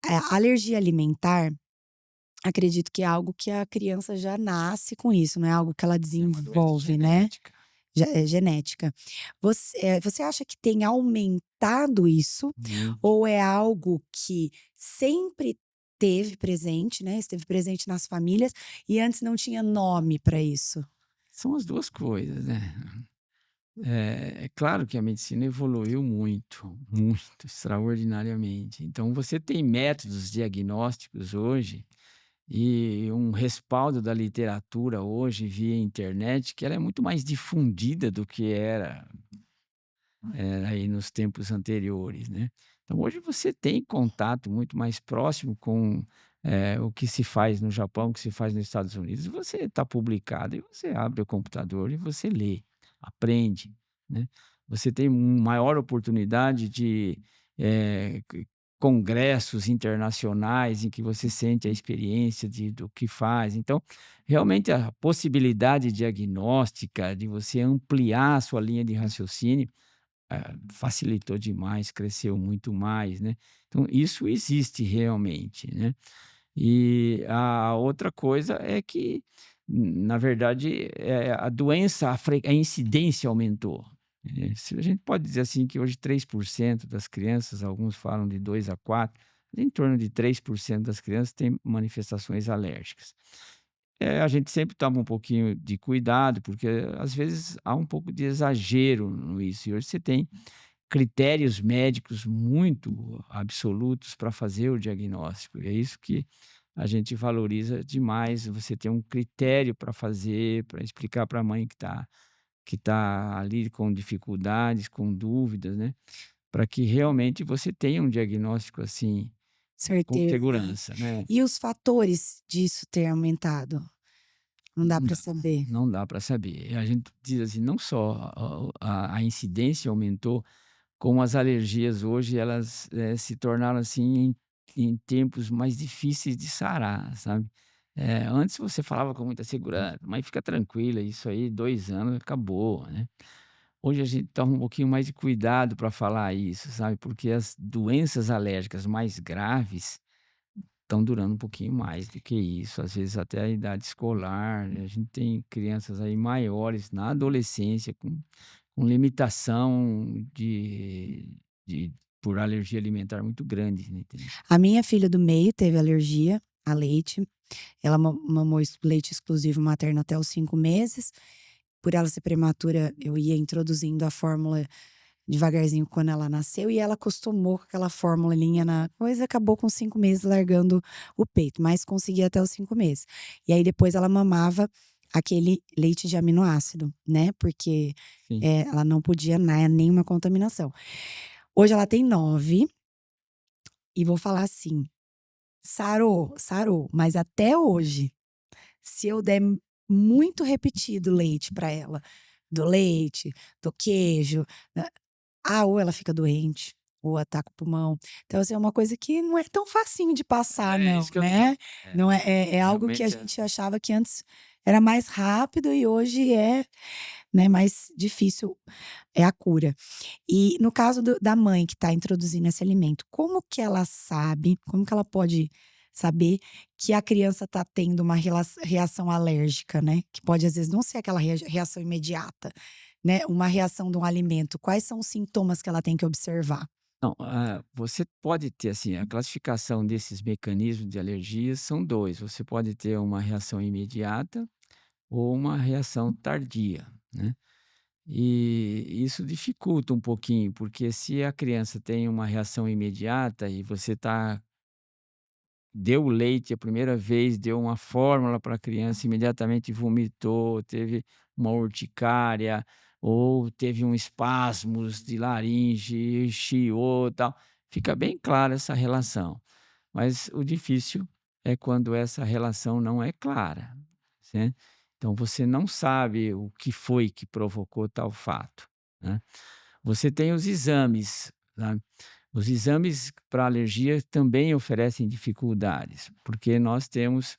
a alergia alimentar, acredito que é algo que a criança já nasce com isso, não é algo que ela É uma doença desenvolve, né, genética. é genética. Você acha que tem aumentado isso, Muito. ou é algo que sempre teve presente, né, esteve presente nas famílias e antes não tinha nome para isso? São as 2 coisas, né. É claro que a medicina evoluiu muito, muito, extraordinariamente. Então você tem métodos diagnósticos hoje e um respaldo da literatura hoje via internet, que ela é muito mais difundida do que era aí nos tempos anteriores, né. Então hoje você tem contato muito mais próximo com, o que se faz no Japão, o que se faz nos Estados Unidos, você está publicado e você abre o computador e você lê, aprende, né. Você tem maior oportunidade de, congressos internacionais em que você sente a experiência do que faz. Então, realmente a possibilidade diagnóstica de você ampliar a sua linha de raciocínio facilitou demais, cresceu muito mais, né. Então isso existe realmente, né. E a outra coisa é que, na verdade, a doença, a incidência aumentou. Se a gente pode dizer assim que hoje 3% das crianças, alguns falam de 2 a 4, em torno de 3% das crianças têm manifestações alérgicas. A gente sempre toma um pouquinho de cuidado, porque às vezes há um pouco de exagero nisso, e hoje você tem critérios médicos muito absolutos para fazer o diagnóstico, e é isso que a gente valoriza demais, você ter um critério para fazer, para explicar para a mãe que tá ali com dificuldades, com dúvidas, né, para que realmente você tenha um diagnóstico, assim, com Certeza. segurança, né. E os fatores disso ter aumentado? Não dá Não para dá, saber. não dá para saber. A gente diz assim, não só a incidência aumentou, como as alergias hoje elas, se tornaram, assim, em tempos mais difíceis de sarar, sabe. Antes você falava com muita segurança: "Mãe, fica tranquila, isso aí 2 anos acabou", né. Hoje a gente toma um pouquinho mais de cuidado para falar isso, sabe, porque as doenças alérgicas mais graves estão durando um pouquinho mais do que isso, às vezes até a idade escolar, né? A gente tem crianças aí maiores na adolescência com limitação de por alergia alimentar muito grande, né, entendeu. A minha filha do meio teve alergia a leite. Ela mamou leite exclusivo materno até os 5 meses. Por ela ser prematura, eu ia introduzindo a fórmula devagarzinho quando ela nasceu e ela acostumou com aquela formulinha na coisa, acabou com 5 meses largando o peito, mas conseguia até os 5 meses. E aí depois ela mamava aquele leite de aminoácido, né, porque, Sim. ela não podia nenhuma contaminação. Hoje ela tem 9 e vou falar assim, sarou, sarou, mas até hoje, se eu der muito repetido leite pra ela, do leite, do queijo, ou ela fica doente, ou ataca o pulmão. Então, assim, é uma coisa que não é tão facinho de passar É não, isso que eu tô né. falando. Não é algo que a Realmente é. gente achava que antes era mais rápido e hoje é, né, mais difícil é a cura. E no caso da mãe que está introduzindo esse alimento, como que ela pode saber que a criança está tendo uma reação alérgica, né, que pode às vezes não ser aquela reação imediata, né, uma reação de um alimento, quais são os sintomas que ela tem que observar? Não, você pode ter, assim, a classificação desses mecanismos de alergias são 2, você pode ter uma reação imediata ou uma reação tardia, né? E isso dificulta um pouquinho, porque se a criança tem uma reação imediata e você deu o leite a primeira vez, deu uma fórmula para a criança, imediatamente vomitou, teve uma urticária ou teve um espasmos de laringe, chiou, tal, fica bem clara essa relação. Mas o difícil é quando essa relação não é clara, né. Então você não sabe o que foi que provocou tal fato, né. Você tem os exames, né. Os exames para alergia também oferecem dificuldades, porque nós temos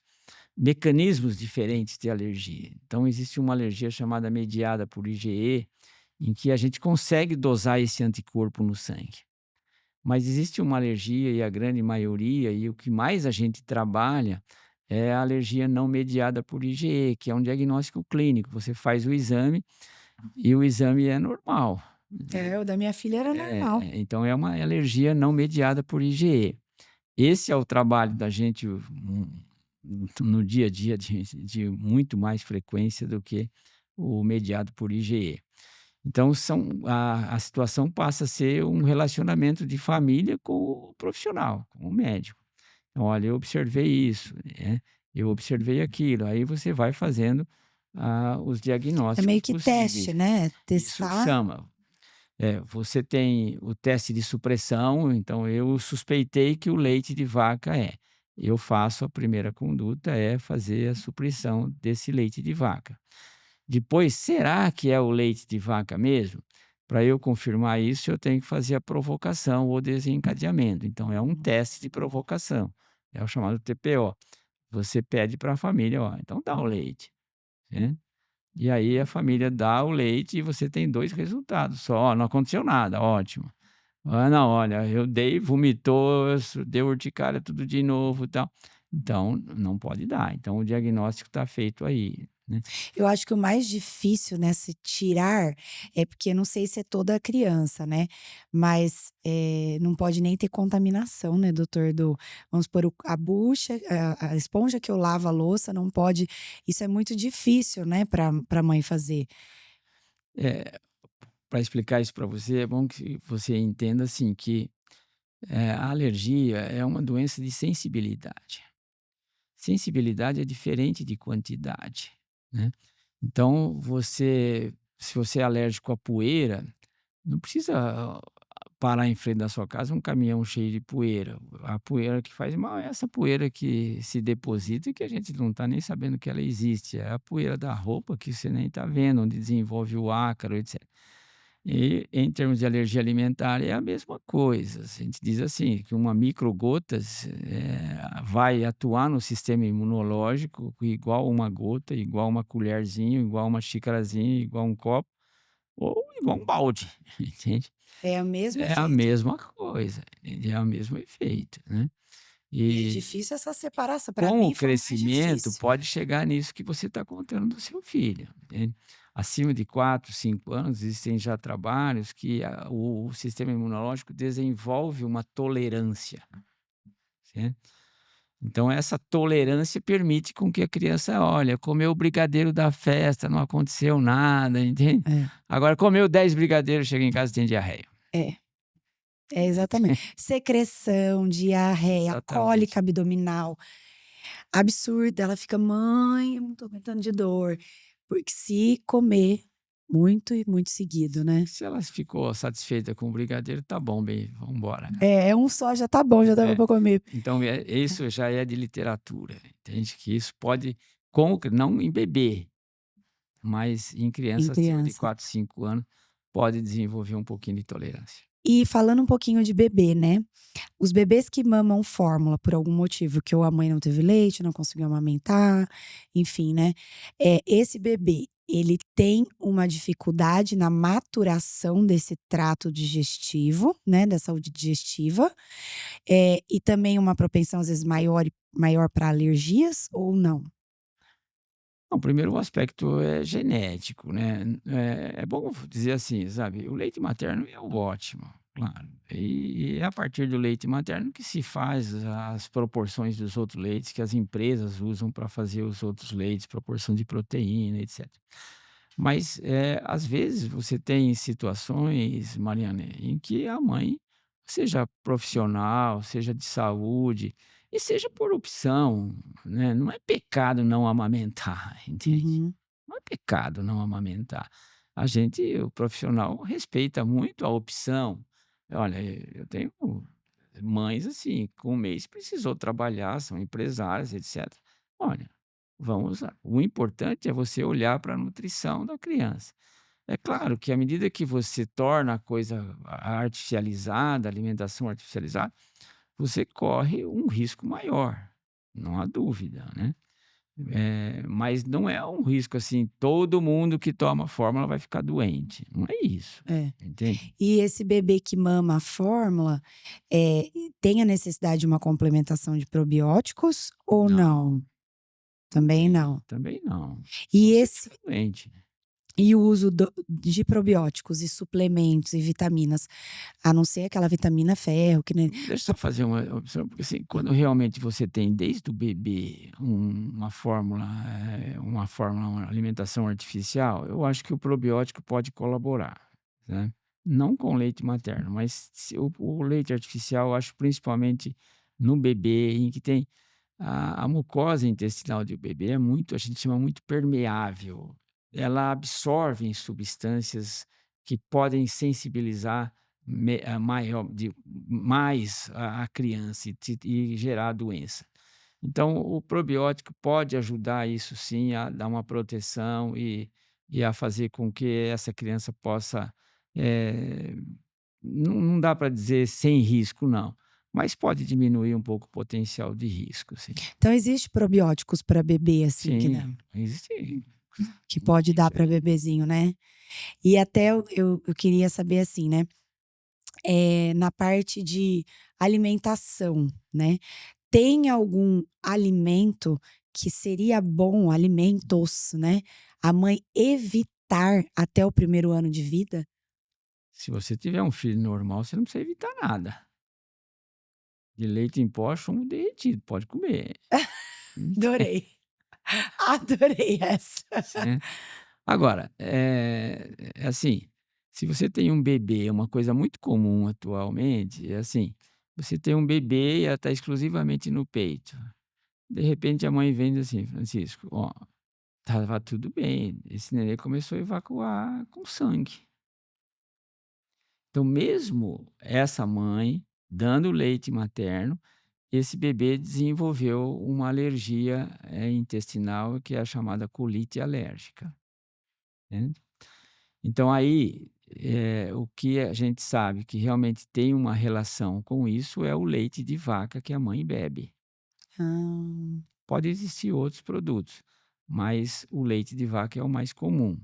mecanismos diferentes de alergia. Então existe uma alergia chamada mediada por IgE, em que a gente consegue dosar esse anticorpo no sangue. Mas existe uma alergia e a grande maioria, e o que mais a gente trabalha, é a alergia não mediada por IgE, que é um diagnóstico clínico. Você faz o exame e o exame é normal. O da minha filha era normal. Então é uma alergia não mediada por IgE. Esse é o trabalho da gente no dia a dia de muito mais frequência do que o mediado por IgE. Então a situação passa a ser um relacionamento de família com o profissional, com o médico. Então, olha, eu observei isso, né, eu observei aquilo, aí você vai fazendo, os É meio diagnósticos que teste, possíveis. né? Isso Testar. chama. Você tem o teste de supressão, então eu suspeitei que o leite de vaca é. Eu faço a primeira conduta, é fazer a supressão desse leite de vaca. Depois, será que é o leite de vaca mesmo? Para eu confirmar isso, eu tenho que fazer a provocação ou desencadeamento. Então, é um teste de provocação, é o chamado TPO. Você pede para a família, ó, então dá o leite, né? E aí a família dá o leite e você tem 2 resultados só: "Ó, não aconteceu nada, ótimo. Ah, não, olha, eu dei, vomitou, deu urticária, tudo de novo, e tal". Então, não pode dar. Então o diagnóstico está feito aí, né. Eu acho que o mais difícil, né, se tirar, é porque eu não sei se é toda criança, né, mas, não pode nem ter contaminação, né, doutor, vamos supor, a bucha, a esponja que eu lavo a louça não pode, isso é muito difícil, né, pra mãe fazer. Para explicar isso para você, é bom que você entenda, assim, que, a alergia é uma doença de sensibilidade. Sensibilidade é diferente de quantidade, né. Então se você é alérgico à poeira, não precisa parar em frente da sua casa um caminhão cheio de poeira. A poeira que faz mal é essa poeira que se deposita e que a gente não está nem sabendo que ela existe. É a poeira da roupa que você nem está vendo, onde desenvolve o ácaro, etc. E em termos de alergia alimentar é a mesma coisa. A gente diz assim, que uma microgotas, vai atuar no sistema imunológico igual uma gota, igual uma colherzinha, igual uma xicarazinha, igual um copo ou igual um balde, entende? É o mesmo É a efeito. mesma coisa, entende? É o mesmo efeito, né? E é E difícil essa separação, pra com o mim foi o mais crescimento, difícil. pode chegar nisso que você está contando do seu filho, entende. Acima de 4, 5 anos, existem já trabalhos que o sistema imunológico desenvolve uma tolerância, certo. Então essa tolerância permite com que a criança, olha, comeu o brigadeiro da festa, não aconteceu nada, entende. É, Agora comeu 10 brigadeiros, chega em casa e tem diarreia. é. É, exatamente. Secreção, diarreia, Exatamente. cólica abdominal, absurda. Ela fica: "Mãe, eu não tô aguentando de dor". Porque se comer muito e muito seguido, né. Se ela ficou satisfeita com o brigadeiro, tá bom, bem, vamos embora. É, um só já tá bom, já dava É, pra comer. então isso já é de literatura, entende, que isso pode não em bebê, mas em Em criança acima de criança. 4, 5 anos, pode desenvolver um pouquinho de tolerância. E falando um pouquinho de bebê, né, os bebês que mamam fórmula por algum motivo, que ou a mãe não teve leite, não conseguiu amamentar, enfim, né, esse bebê, ele tem uma dificuldade na maturação desse trato digestivo, né, da saúde digestiva, e também uma propensão às vezes maior para alergias ou não? Não, primeiro o aspecto é genético, né, é bom dizer assim, sabe, o leite materno é o ótimo, claro. E é a partir do leite materno que se faz as proporções dos outros leites que as empresas usam para fazer os outros leites, proporção de proteína, etc. Mas, às vezes você tem situações, Mariana, em que a mãe, seja profissional, seja de saúde, e seja por opção, né, não é pecado não amamentar, entende? Uhum, Não é pecado não amamentar. A gente, o profissional, respeita muito a opção. Olha, eu tenho mães assim, com um mês precisou trabalhar, são empresárias, etc. Olha, vamos lá. O importante é você olhar para a nutrição da criança. É claro que à medida que você torna a coisa artificializada, alimentação artificializada, você corre um risco maior, não há dúvida, né? Mas não é um risco assim, todo mundo que toma fórmula vai ficar doente, não é isso, é. entende? E esse bebê que mama a fórmula, tem a necessidade de uma complementação de probióticos ou Não, não? não Também tem, não. também não. E Senão você esse fica doente. e o uso de probióticos e suplementos e vitaminas, a não ser aquela vitamina ferro que nem Deixa eu só fazer uma observação, porque assim, quando realmente você tem desde o bebê uma fórmula, uma alimentação artificial, eu acho que o probiótico pode colaborar, né. Não com leite materno, mas se o leite artificial, eu acho principalmente no bebê, em que tem a mucosa intestinal do bebê é muito, a gente chama muito permeável. Ela absorve substâncias que podem sensibilizar mais a criança e gerar doença. Então, o probiótico pode ajudar isso sim, a dar uma proteção e a fazer com que essa criança possa, eh, não dá para dizer sem risco não, mas pode diminuir um pouco o potencial de risco, sim. então existe probióticos para bebê, assim, que dá Sim, existe que pode dar isso para aí. bebezinho, né? E até eu queria saber assim, né, na parte de alimentação, né, tem algum alimento que seria bom, alimentos, né, a mãe evitar até o primeiro ano de vida? Se você tiver um filho normal, você não precisa evitar nada. De leite em pó, chumbo derretido, pode comer. Adorei, adorei essa. Né. Agora, é assim, se você tem um bebê, uma coisa muito comum atualmente, é assim, você tem um bebê e ela está exclusivamente no peito. De repente a mãe vem e diz assim: "Francisco, ó, estava tudo bem, esse neném começou a evacuar com sangue". Então mesmo essa mãe dando leite materno, esse bebê desenvolveu uma alergia, intestinal que é a chamada colite alérgica, né. Então aí, o que a gente sabe que realmente tem uma relação com isso é o leite de vaca que a mãe bebe. Ah, Pode existir outros produtos, mas o leite de vaca é o mais comum.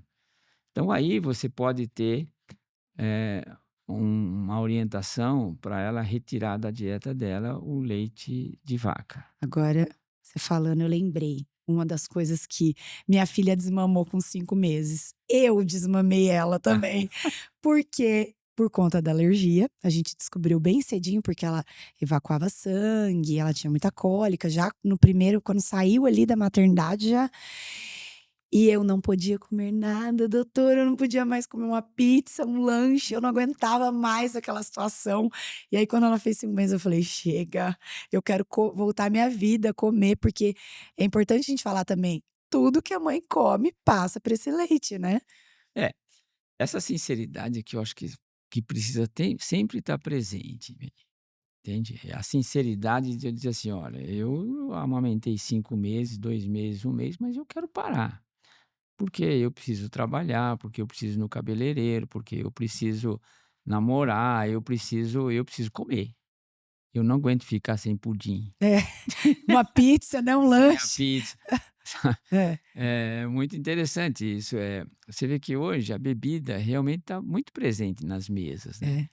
Então aí você pode ter, eh, uma orientação para ela retirar da dieta dela o leite de vaca. agora você falando eu lembrei, uma das coisas que minha filha desmamou com 5 meses, eu desmamei ela também, porque por conta da alergia, a gente descobriu bem cedinho, porque ela evacuava sangue, ela tinha muita cólica, já no primeiro quando saiu ali da maternidade já e eu não podia comer nada, doutora, eu não podia mais comer uma pizza, um lanche, eu não aguentava mais aquela situação. E aí quando ela fez 5 meses eu falei: "Chega, eu quero voltar à minha vida, comer", porque é importante a gente falar também, tudo que a mãe come passa para esse leite, né. É, essa sinceridade que eu acho que precisa sempre estar presente. Entende? É a sinceridade de eu dizer assim: "Olha, eu amamentei 5 meses, 2 meses, um mês, mas eu quero parar, porque eu preciso trabalhar, porque eu preciso ir no cabeleireiro, porque eu preciso namorar, eu preciso comer. Eu não aguento ficar sem pudim, É, uma pizza, né, um sem a lanche. pizza". É, É muito interessante isso, você vê que hoje a bebida realmente está muito presente nas mesas, né. é.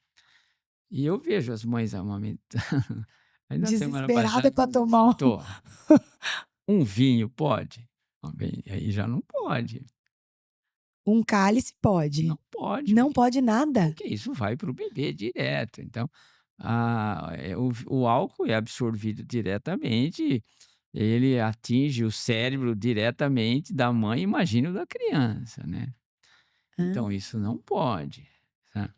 E eu vejo as mães amamentando. Ainda semana Desesperada passada pra tomar um tô. Um vinho pode? Ó, bem, aí já não pode. Um cálice pode. Não pode, Não pode nada? porque isso vai para o bebê direto. Então, o álcool é absorvido diretamente, ele atinge o cérebro diretamente da mãe, imagina o da criança, né. Então Hã. isso não pode, sabe.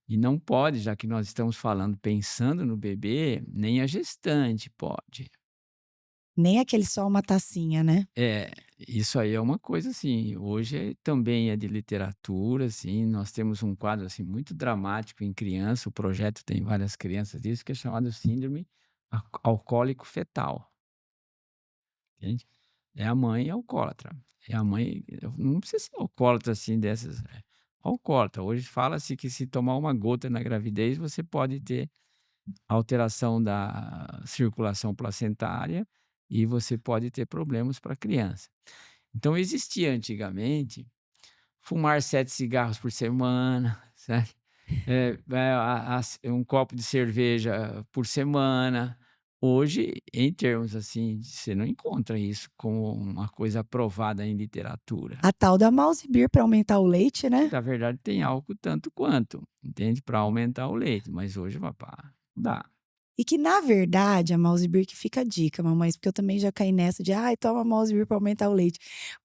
E não pode, já que nós estamos falando pensando no bebê, nem a gestante pode. Nem aquele só uma tacinha, né? É, isso aí é uma coisa assim, hoje também é de literatura, assim, nós temos um quadro, assim, muito dramático em criança, o projeto tem várias crianças disso, que é chamado síndrome alcoólico fetal, entende. É a mãe alcoólatra, é a mãe não precisa ser alcoólatra, assim, dessas alcoólatra. Hoje fala-se que se tomar uma gota na gravidez, você pode ter alteração da circulação placentária e você pode ter problemas para a criança. Então existia antigamente fumar 7 cigarros por semana, sabe, um copo de cerveja por semana. Hoje, em termos, assim, você não encontra isso como uma coisa aprovada em literatura, A tal da mouse beer para aumentar o leite, que né? na verdade tem álcool tanto quanto, entende, para aumentar o leite, mas hoje, papá, não dá. E que na verdade a mouse beer que fica a dica, mamães, porque eu também já caí nessa de: "Ai, toma mouse beer para aumentar o leite".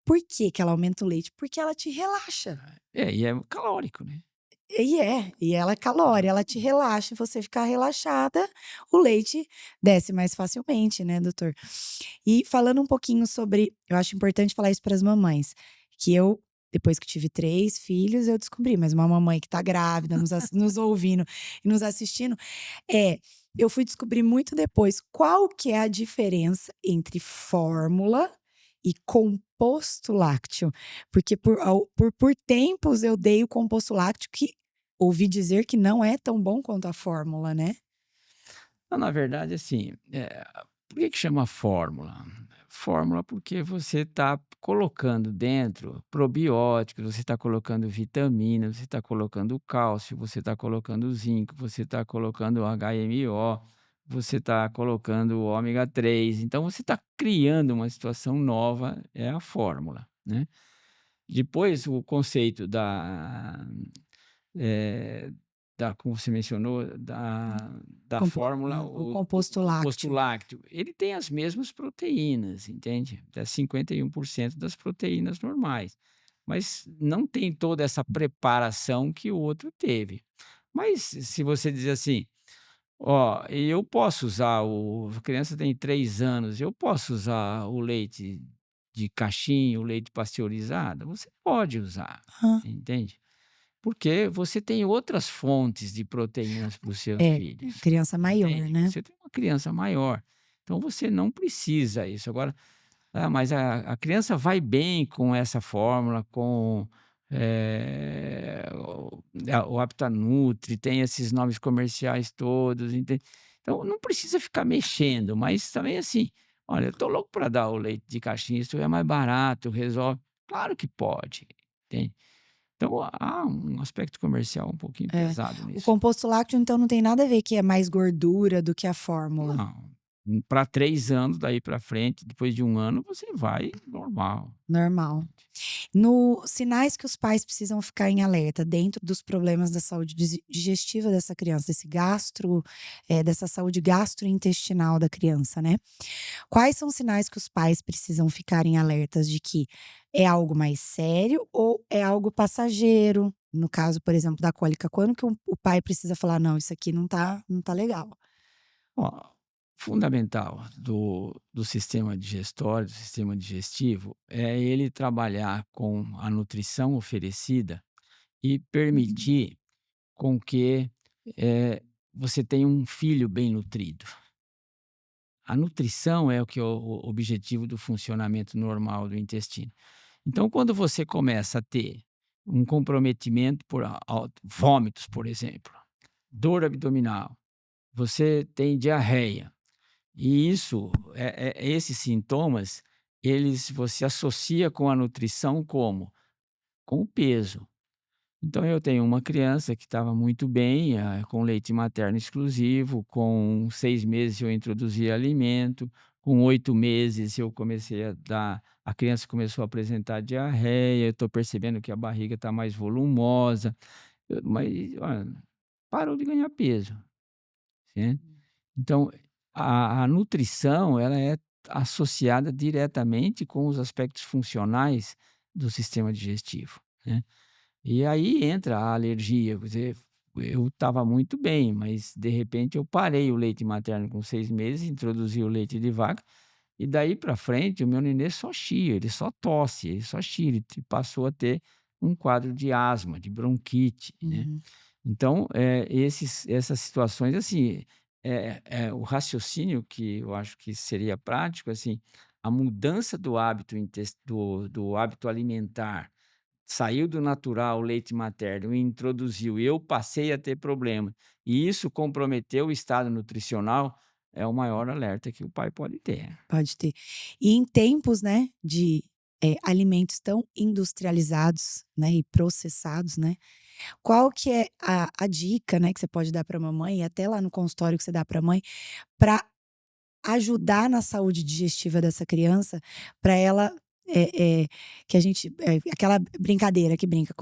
Por que que ela aumenta o leite? Porque ela te relaxa. E é calórico, né. E ela é calórica, ela te relaxa e você ficar relaxada, o leite desce mais facilmente, né, doutor. E falando um pouquinho sobre eu acho importante falar isso para as mamães, que eu, depois que tive 3 filhos, eu descobri, mas uma mamãe que tá grávida, nos ouvindo e nos assistindo, é, eu fui descobrir muito depois qual que é a diferença entre fórmula e composto lácteo, porque por tempos eu dei o composto lácteo que ouvi dizer que não é tão bom quanto a fórmula, né. Não, na verdade, assim, por que que chama fórmula? Fórmula porque você está colocando dentro probióticos, você está colocando vitaminas, você está colocando cálcio, você está colocando zinco, você está colocando HMO, você está colocando ômega 3. Então você está criando uma situação nova, é a fórmula, né. Depois o conceito eh, como você mencionou, da fórmula, O o composto composto lácteo. lácteo, ele tem as mesmas proteínas, entende? É 51% das proteínas normais, mas não tem toda essa preparação que o outro teve. Mas se você dizer assim: "Ó, eu posso usar a criança tem 3 anos, eu posso usar o leite de caixinha, o leite pasteurizado?" Você pode usar, Hã. entende? Porque você tem outras fontes de proteínas para os seus É, filhos, criança maior, entende? né. Você tem uma criança maior, então você não precisa isso. Agora, mas a criança vai bem com essa fórmula, com, o Aptanutri, tem esses nomes comerciais todos, entende? Então não precisa ficar mexendo, mas também assim, olha, eu estou louco para dar o leite de caixinha, isso é mais barato, resolve. Claro que pode, entende? Então há um aspecto comercial um pouquinho É. pesado O nisso. composto lácteo, então, não tem nada a ver que é mais gordura do que a fórmula. Não, para 3 anos, daí para frente, depois de 1 ano, você vai normal. Normal. No sinais que os pais precisam ficar em alerta dentro dos problemas da saúde digestiva dessa criança, dessa saúde gastrointestinal da criança, né. Quais são os sinais que os pais precisam ficarem alertas de que é algo mais sério ou é algo passageiro? No caso, por exemplo, da cólica, quando que o pai precisa falar: "Não, isso aqui não tá legal"? Ó, fundamental do sistema digestório, do sistema digestivo, é ele trabalhar com a nutrição oferecida e permitir com que, você tenha um filho bem nutrido. A nutrição é o objetivo do funcionamento normal do intestino. Então, quando você começa a ter um comprometimento por vômitos, por exemplo, dor abdominal, você tem diarreia, e isso, esses sintomas, você associa com a nutrição como? Com o peso. Então eu tenho uma criança que estava muito bem, com leite materno exclusivo, com 6 meses eu introduzi alimento, com 8 meses eu comecei a dar a criança começou a apresentar diarreia, eu estou percebendo que a barriga está mais volumosa, mas olha, parou de ganhar peso, né. Então, a nutrição ela é associada diretamente com os aspectos funcionais do sistema digestivo, né. E aí entra a alergia, quer dizer, eu estava muito bem, mas de repente eu parei o leite materno com 6 meses, introduzi o leite de vaca, e daí para frente o meu nenê só chia, ele só tosse, ele só chia, ele passou a ter um quadro de asma, de bronquite, né. Uhum. Então, essas situações, assim, o raciocínio que eu acho que seria prático, assim, a mudança do hábito do hábito alimentar, saiu do natural, o leite materno, e introduziu, e eu passei a ter problema, e isso comprometeu o estado nutricional, é o maior alerta que o pai pode ter. Pode ter. E em tempos, né, de, alimentos tão industrializados, né, e processados, né, qual que é a dica, né, que você pode dar para mamãe e até lá no consultório que você dá para mãe, para ajudar na saúde digestiva dessa criança, para ela, que a gente aquela brincadeira que brinca,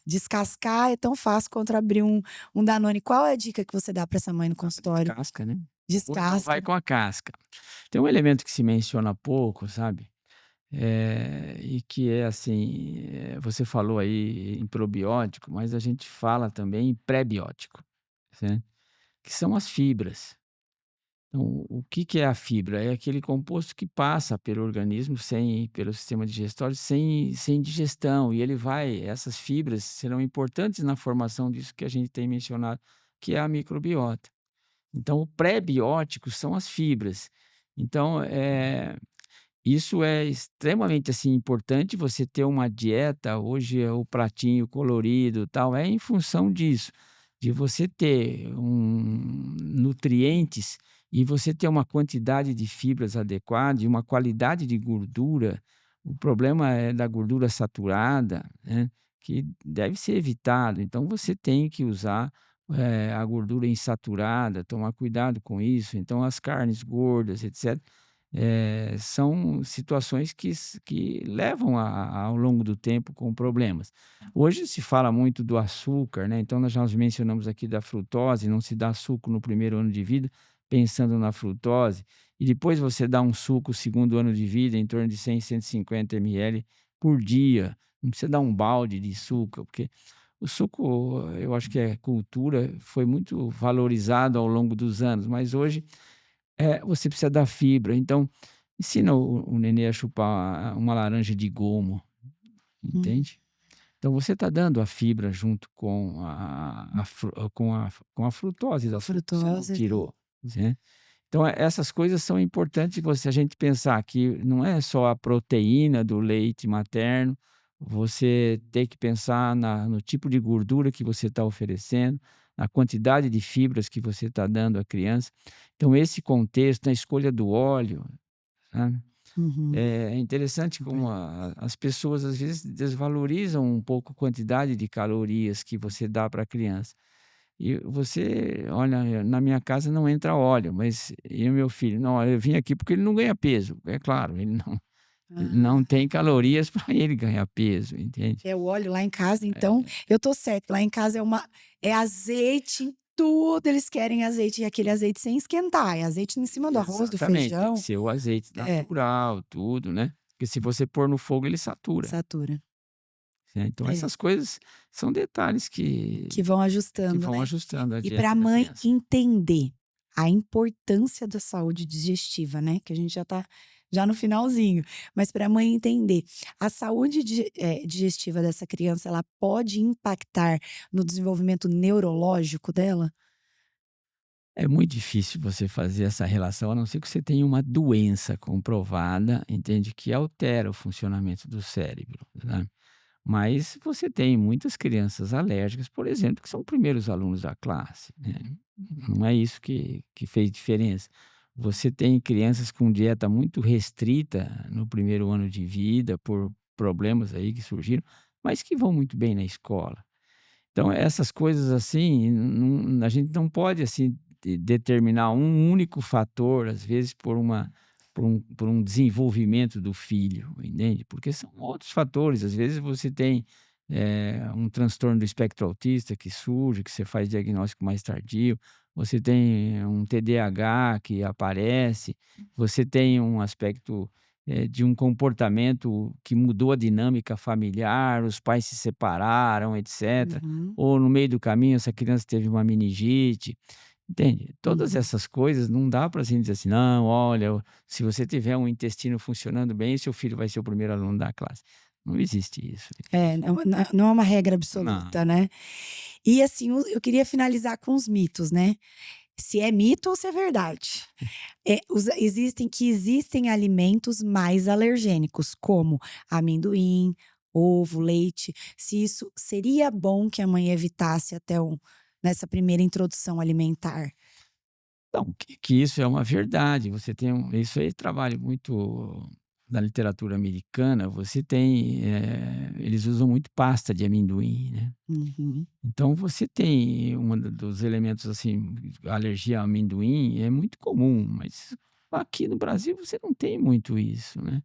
descascar é tão fácil quanto abrir um Danone. Qual é a dica que você dá para essa mãe no consultório? Descasca, né. Ou então vai Descasca. com a casca. Tem um elemento que se menciona pouco, sabe, e que é assim, você falou aí em probiótico, mas a gente fala também em pré-biótico, né, que são as fibras. Então, o que que é a fibra? É aquele composto que passa pelo organismo pelo sistema digestório sem digestão, e ele vai essas fibras serão importantes na formação disso que a gente tem mencionado, que é a microbiota. Então, o pré-biótico são as fibras. Então, isso é extremamente, assim, importante você ter uma dieta, hoje é o pratinho colorido, tal, é em função disso, de você ter nutrientes e você ter uma quantidade de fibras adequada e uma qualidade de gordura. O problema é da gordura saturada, né, que deve ser evitado. Então você tem que usar, a gordura insaturada, tomar cuidado com isso. Então as carnes gordas, etc. São situações que levam ao longo do tempo com problemas. Hoje se fala muito do açúcar, né, então nós já mencionamos aqui da frutose, não se dá suco no primeiro ano de vida, pensando na frutose, e depois você dá um suco o segundo ano de vida em torno de 100, 150 ml por dia, não precisa dar um balde de suco, porque o suco, eu acho que é cultura, foi muito valorizado ao longo dos anos, mas hoje você precisa da fibra, então ensina o nenê a chupar uma laranja de gomo, Hum, entende? Então você está dando a fibra junto com a frutose da fruta, você não frutose. tirou, né. Então essas coisas são importantes, a gente pensar que não é só a proteína do leite materno, você tem que pensar no tipo de gordura que você está oferecendo, na quantidade de fibras que você está dando à criança. Então esse contexto, na escolha do óleo, sabe. Uhum. É interessante Super. como as pessoas às vezes desvalorizam um pouco a quantidade de calorias que você dá para a criança. E você olha, na minha casa não entra óleo, mas e o meu filho? Não, eu vim aqui porque ele não ganha peso. É claro, ele não Ah, tem calorias para ele ganhar peso, entende? é o óleo lá em casa, então É, eu tô certa, lá em casa é azeite em tudo, eles querem azeite, e aquele azeite sem esquentar, é azeite em cima do arroz, do exatamente, tem que feijão. ser o azeite É, natural, tudo, né? Porque se você pôr no fogo, ele satura, satura. né? Então É, essas coisas são detalhes que vão que ajustando, vão né. ajustando a E para a dieta da mãe criança. entender a importância da saúde digestiva, né, que a gente já tá já no finalzinho, mas para a mãe entender, a saúde digestiva dessa criança, ela pode impactar no desenvolvimento neurológico dela? É muito difícil você fazer essa relação, a não ser que você tenha uma doença comprovada, entende, que altera o funcionamento do cérebro, né. Mas você tem muitas crianças alérgicas, por exemplo, que são primeiros alunos da classe, né. Não é isso que fez diferença. Você tem crianças com dieta muito restrita no primeiro ano de vida, por problemas aí que surgiram, mas que vão muito bem na escola. Então essas coisas, assim, a gente não pode, assim, determinar um único fator, às vezes por um desenvolvimento do filho, entende? Porque são outros fatores. Às vezes você tem um transtorno do espectro autista que surge, que você faz diagnóstico mais tardio, você tem um TDAH que aparece, você tem um aspecto de um comportamento que mudou a dinâmica familiar, os pais se separaram, etc. Uhum, Ou no meio do caminho essa criança teve uma meningite. Entende? Todas uhum. essas coisas não dá para assim dizer assim: "Não, olha, se você tiver um intestino funcionando bem, seu filho vai ser o primeiro aluno da classe". Não existe isso. É, não é uma regra Não. absoluta, né. E assim, eu queria finalizar com os mitos, né. Se é mito ou se é verdade. Existem alimentos mais alergênicos, como amendoim, ovo, leite. Se isso seria bom que a mãe evitasse até nessa primeira introdução alimentar? Então, que isso é uma verdade, você tem isso aí trabalha muito na literatura americana, você tem, eles usam muito pasta de amendoim, né. Uhum. Então você tem dos elementos, assim, alergia ao amendoim é muito comum, mas aqui no Brasil você não tem muito isso, né.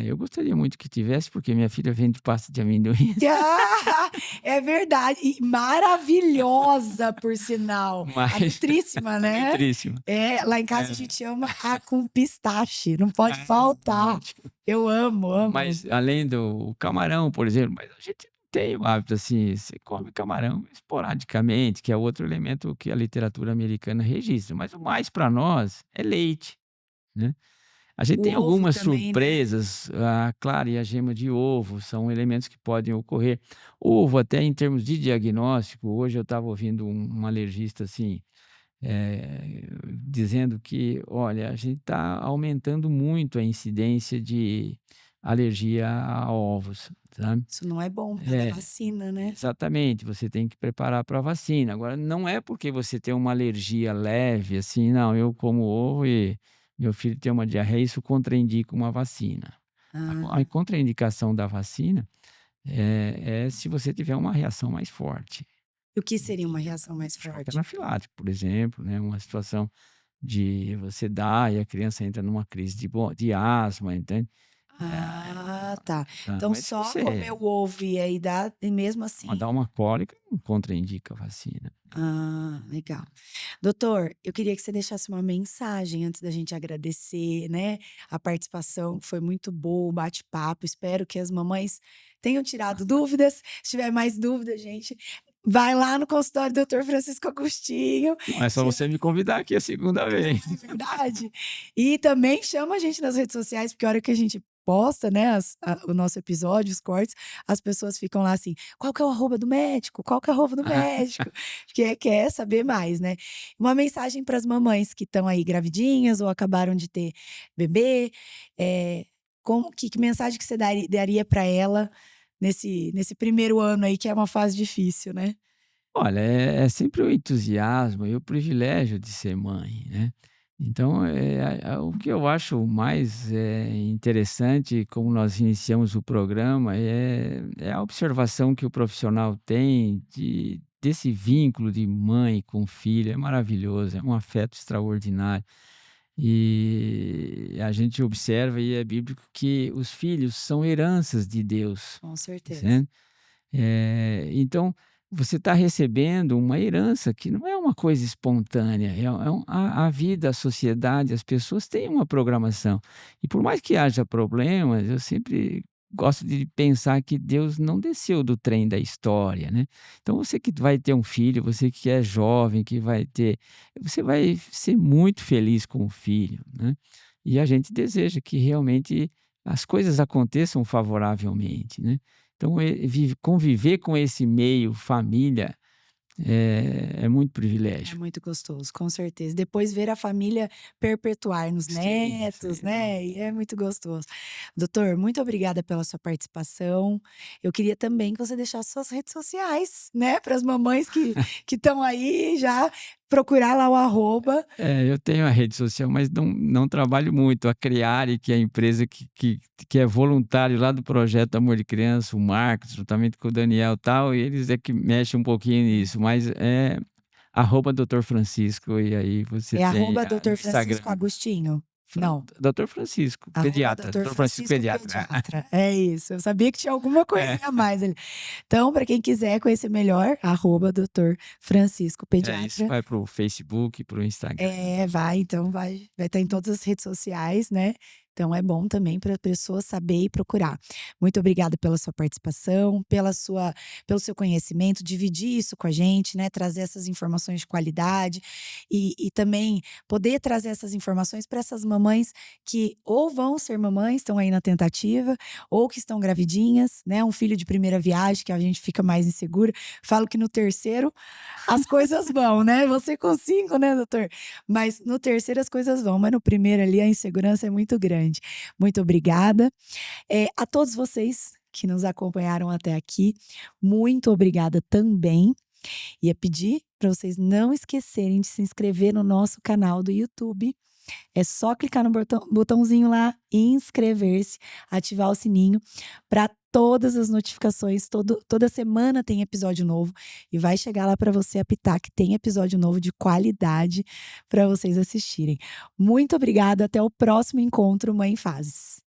Eu gostaria muito que tivesse, porque minha filha vende pasta de amendoim, Ah, é verdade, e maravilhosa, por sinal. A mas nutríssima, né. nutríssima. É, lá em casa a É. gente ama a com pistache, não pode Ah, faltar. ótimo. Eu amo, amo. Mas além do camarão, por exemplo, mas a gente não tem o hábito, assim, você come camarão esporadicamente, que é outro elemento que a literatura americana registra, mas o mais para nós é leite, né. A gente O tem ovo algumas também, né. surpresas, a clara e a gema de ovo são elementos que podem ocorrer. Ovo, até em termos de diagnóstico, hoje eu estava ouvindo um alergista, assim, dizendo que: "Olha, a gente está aumentando muito a incidência de alergia a ovos", sabe. Isso não é bom por causa da É, vacina, né. exatamente, você tem que preparar para a vacina. Agora, não é porque você tem uma alergia leve, assim: "Não, eu como ovo e meu filho tem uma diarreia", isso contraindica uma vacina. A Ah, contraindicação da vacina é se você tiver uma reação mais forte. e o que seria uma reação mais Choque forte? anafilático, por exemplo, né, uma situação de você dar e a criança entra numa crise de asma, entende. Ah, tá. Tá, Então mas se só comer você o ovo e aí dá e mesmo assim dá uma cólica, não contraindica a vacina. ah, legal. Doutor, eu queria que você deixasse uma mensagem antes da gente agradecer, né, a participação, foi muito boa, o bate-papo. Espero que as mamães tenham tirado dúvidas. Se tiver mais dúvidas, gente, vai lá no consultório do doutor Francisco Agostinho, Não, é só tira você me convidar aqui a segunda vez. é verdade. E também chama a gente nas redes sociais, porque a hora que a gente posta, né, o nosso episódio, os cortes, as pessoas ficam lá assim: "Qual que é o arroba do médico? Qual que é o arroba do médico?" Porque quer saber mais, né. Uma mensagem para as mamães que estão aí gravidinhas ou acabaram de ter bebê, como que mensagem que você daria para ela nesse primeiro ano aí, que é uma fase difícil, né? Olha, é sempre o entusiasmo e o privilégio de ser mãe, né. Então, o que eu acho mais, interessante, como nós iniciamos o programa, é a observação que o profissional tem desse vínculo de mãe com filho, é maravilhoso, é um afeto extraordinário. E a gente observa, e é bíblico, que os filhos são heranças de Deus, Com certeza. certo? Então, você está recebendo uma herança que não é uma coisa espontânea, a vida, a sociedade, as pessoas têm uma programação. E por mais que haja problemas, eu sempre gosto de pensar que Deus não desceu do trem da história, né. Então você que vai ter um filho, você que é jovem, que vai ter você vai ser muito feliz com o filho, né. E a gente deseja que realmente as coisas aconteçam favoravelmente, né. Então, conviver com esse meio família é muito É privilégio. muito gostoso, com certeza. Depois ver a família perpetuar nos Sim, netos, sim. né, e é muito gostoso. Doutor, muito obrigada pela sua participação. Eu queria também que você deixasse suas redes sociais, né, para as mamães que estão aí já procurar lá o arroba. Eu tenho a rede social, mas não trabalho muito. A Criare, que é a empresa que é voluntário lá do projeto Amor de Criança, o Marcos, juntamente com o Daniel e tal, e eles é que mexem um pouquinho nisso, mas Dr. Francisco, e aí você É tem arroba no Dr. Francisco Instagram. Agostinho. Não. Dr. Francisco, Arroba pediatra. Dr. Dr. Francisco, Francisco pediatra. Pediatra. É isso. Eu sabia que tinha alguma coisinha É, a mais ali. Então, para quem quiser conhecer melhor, arroba Dr. Francisco é isso. Pediatra. Vai pro Facebook, pro Instagram. Então vai estar em todas as redes sociais, né? Então é bom também para a pessoa saber e procurar. Muito obrigada pela sua participação, pelo seu conhecimento, dividir isso com a gente, né? Trazer essas informações de qualidade e também poder trazer essas informações para essas mamães que ou vão ser mamães, estão aí na tentativa, ou que estão gravidinhas, né? Um filho de primeira viagem, que a gente fica mais insegura. Falo que no terceiro as coisas vão, né? Você com 5, né, doutor? Mas no terceiro as coisas vão, mas no primeiro ali a insegurança é muito grande. Muito obrigada. A todos vocês que nos acompanharam até aqui, muito obrigada também. Ia pedir para vocês não esquecerem de se inscrever no nosso canal do YouTube. É só clicar no botãozinho lá e inscrever-se, ativar o sininho para todas as notificações. Toda semana tem episódio novo e vai chegar lá para você apitar que tem episódio novo de qualidade para vocês assistirem. Muito obrigada, até o próximo encontro Mãe em Fases.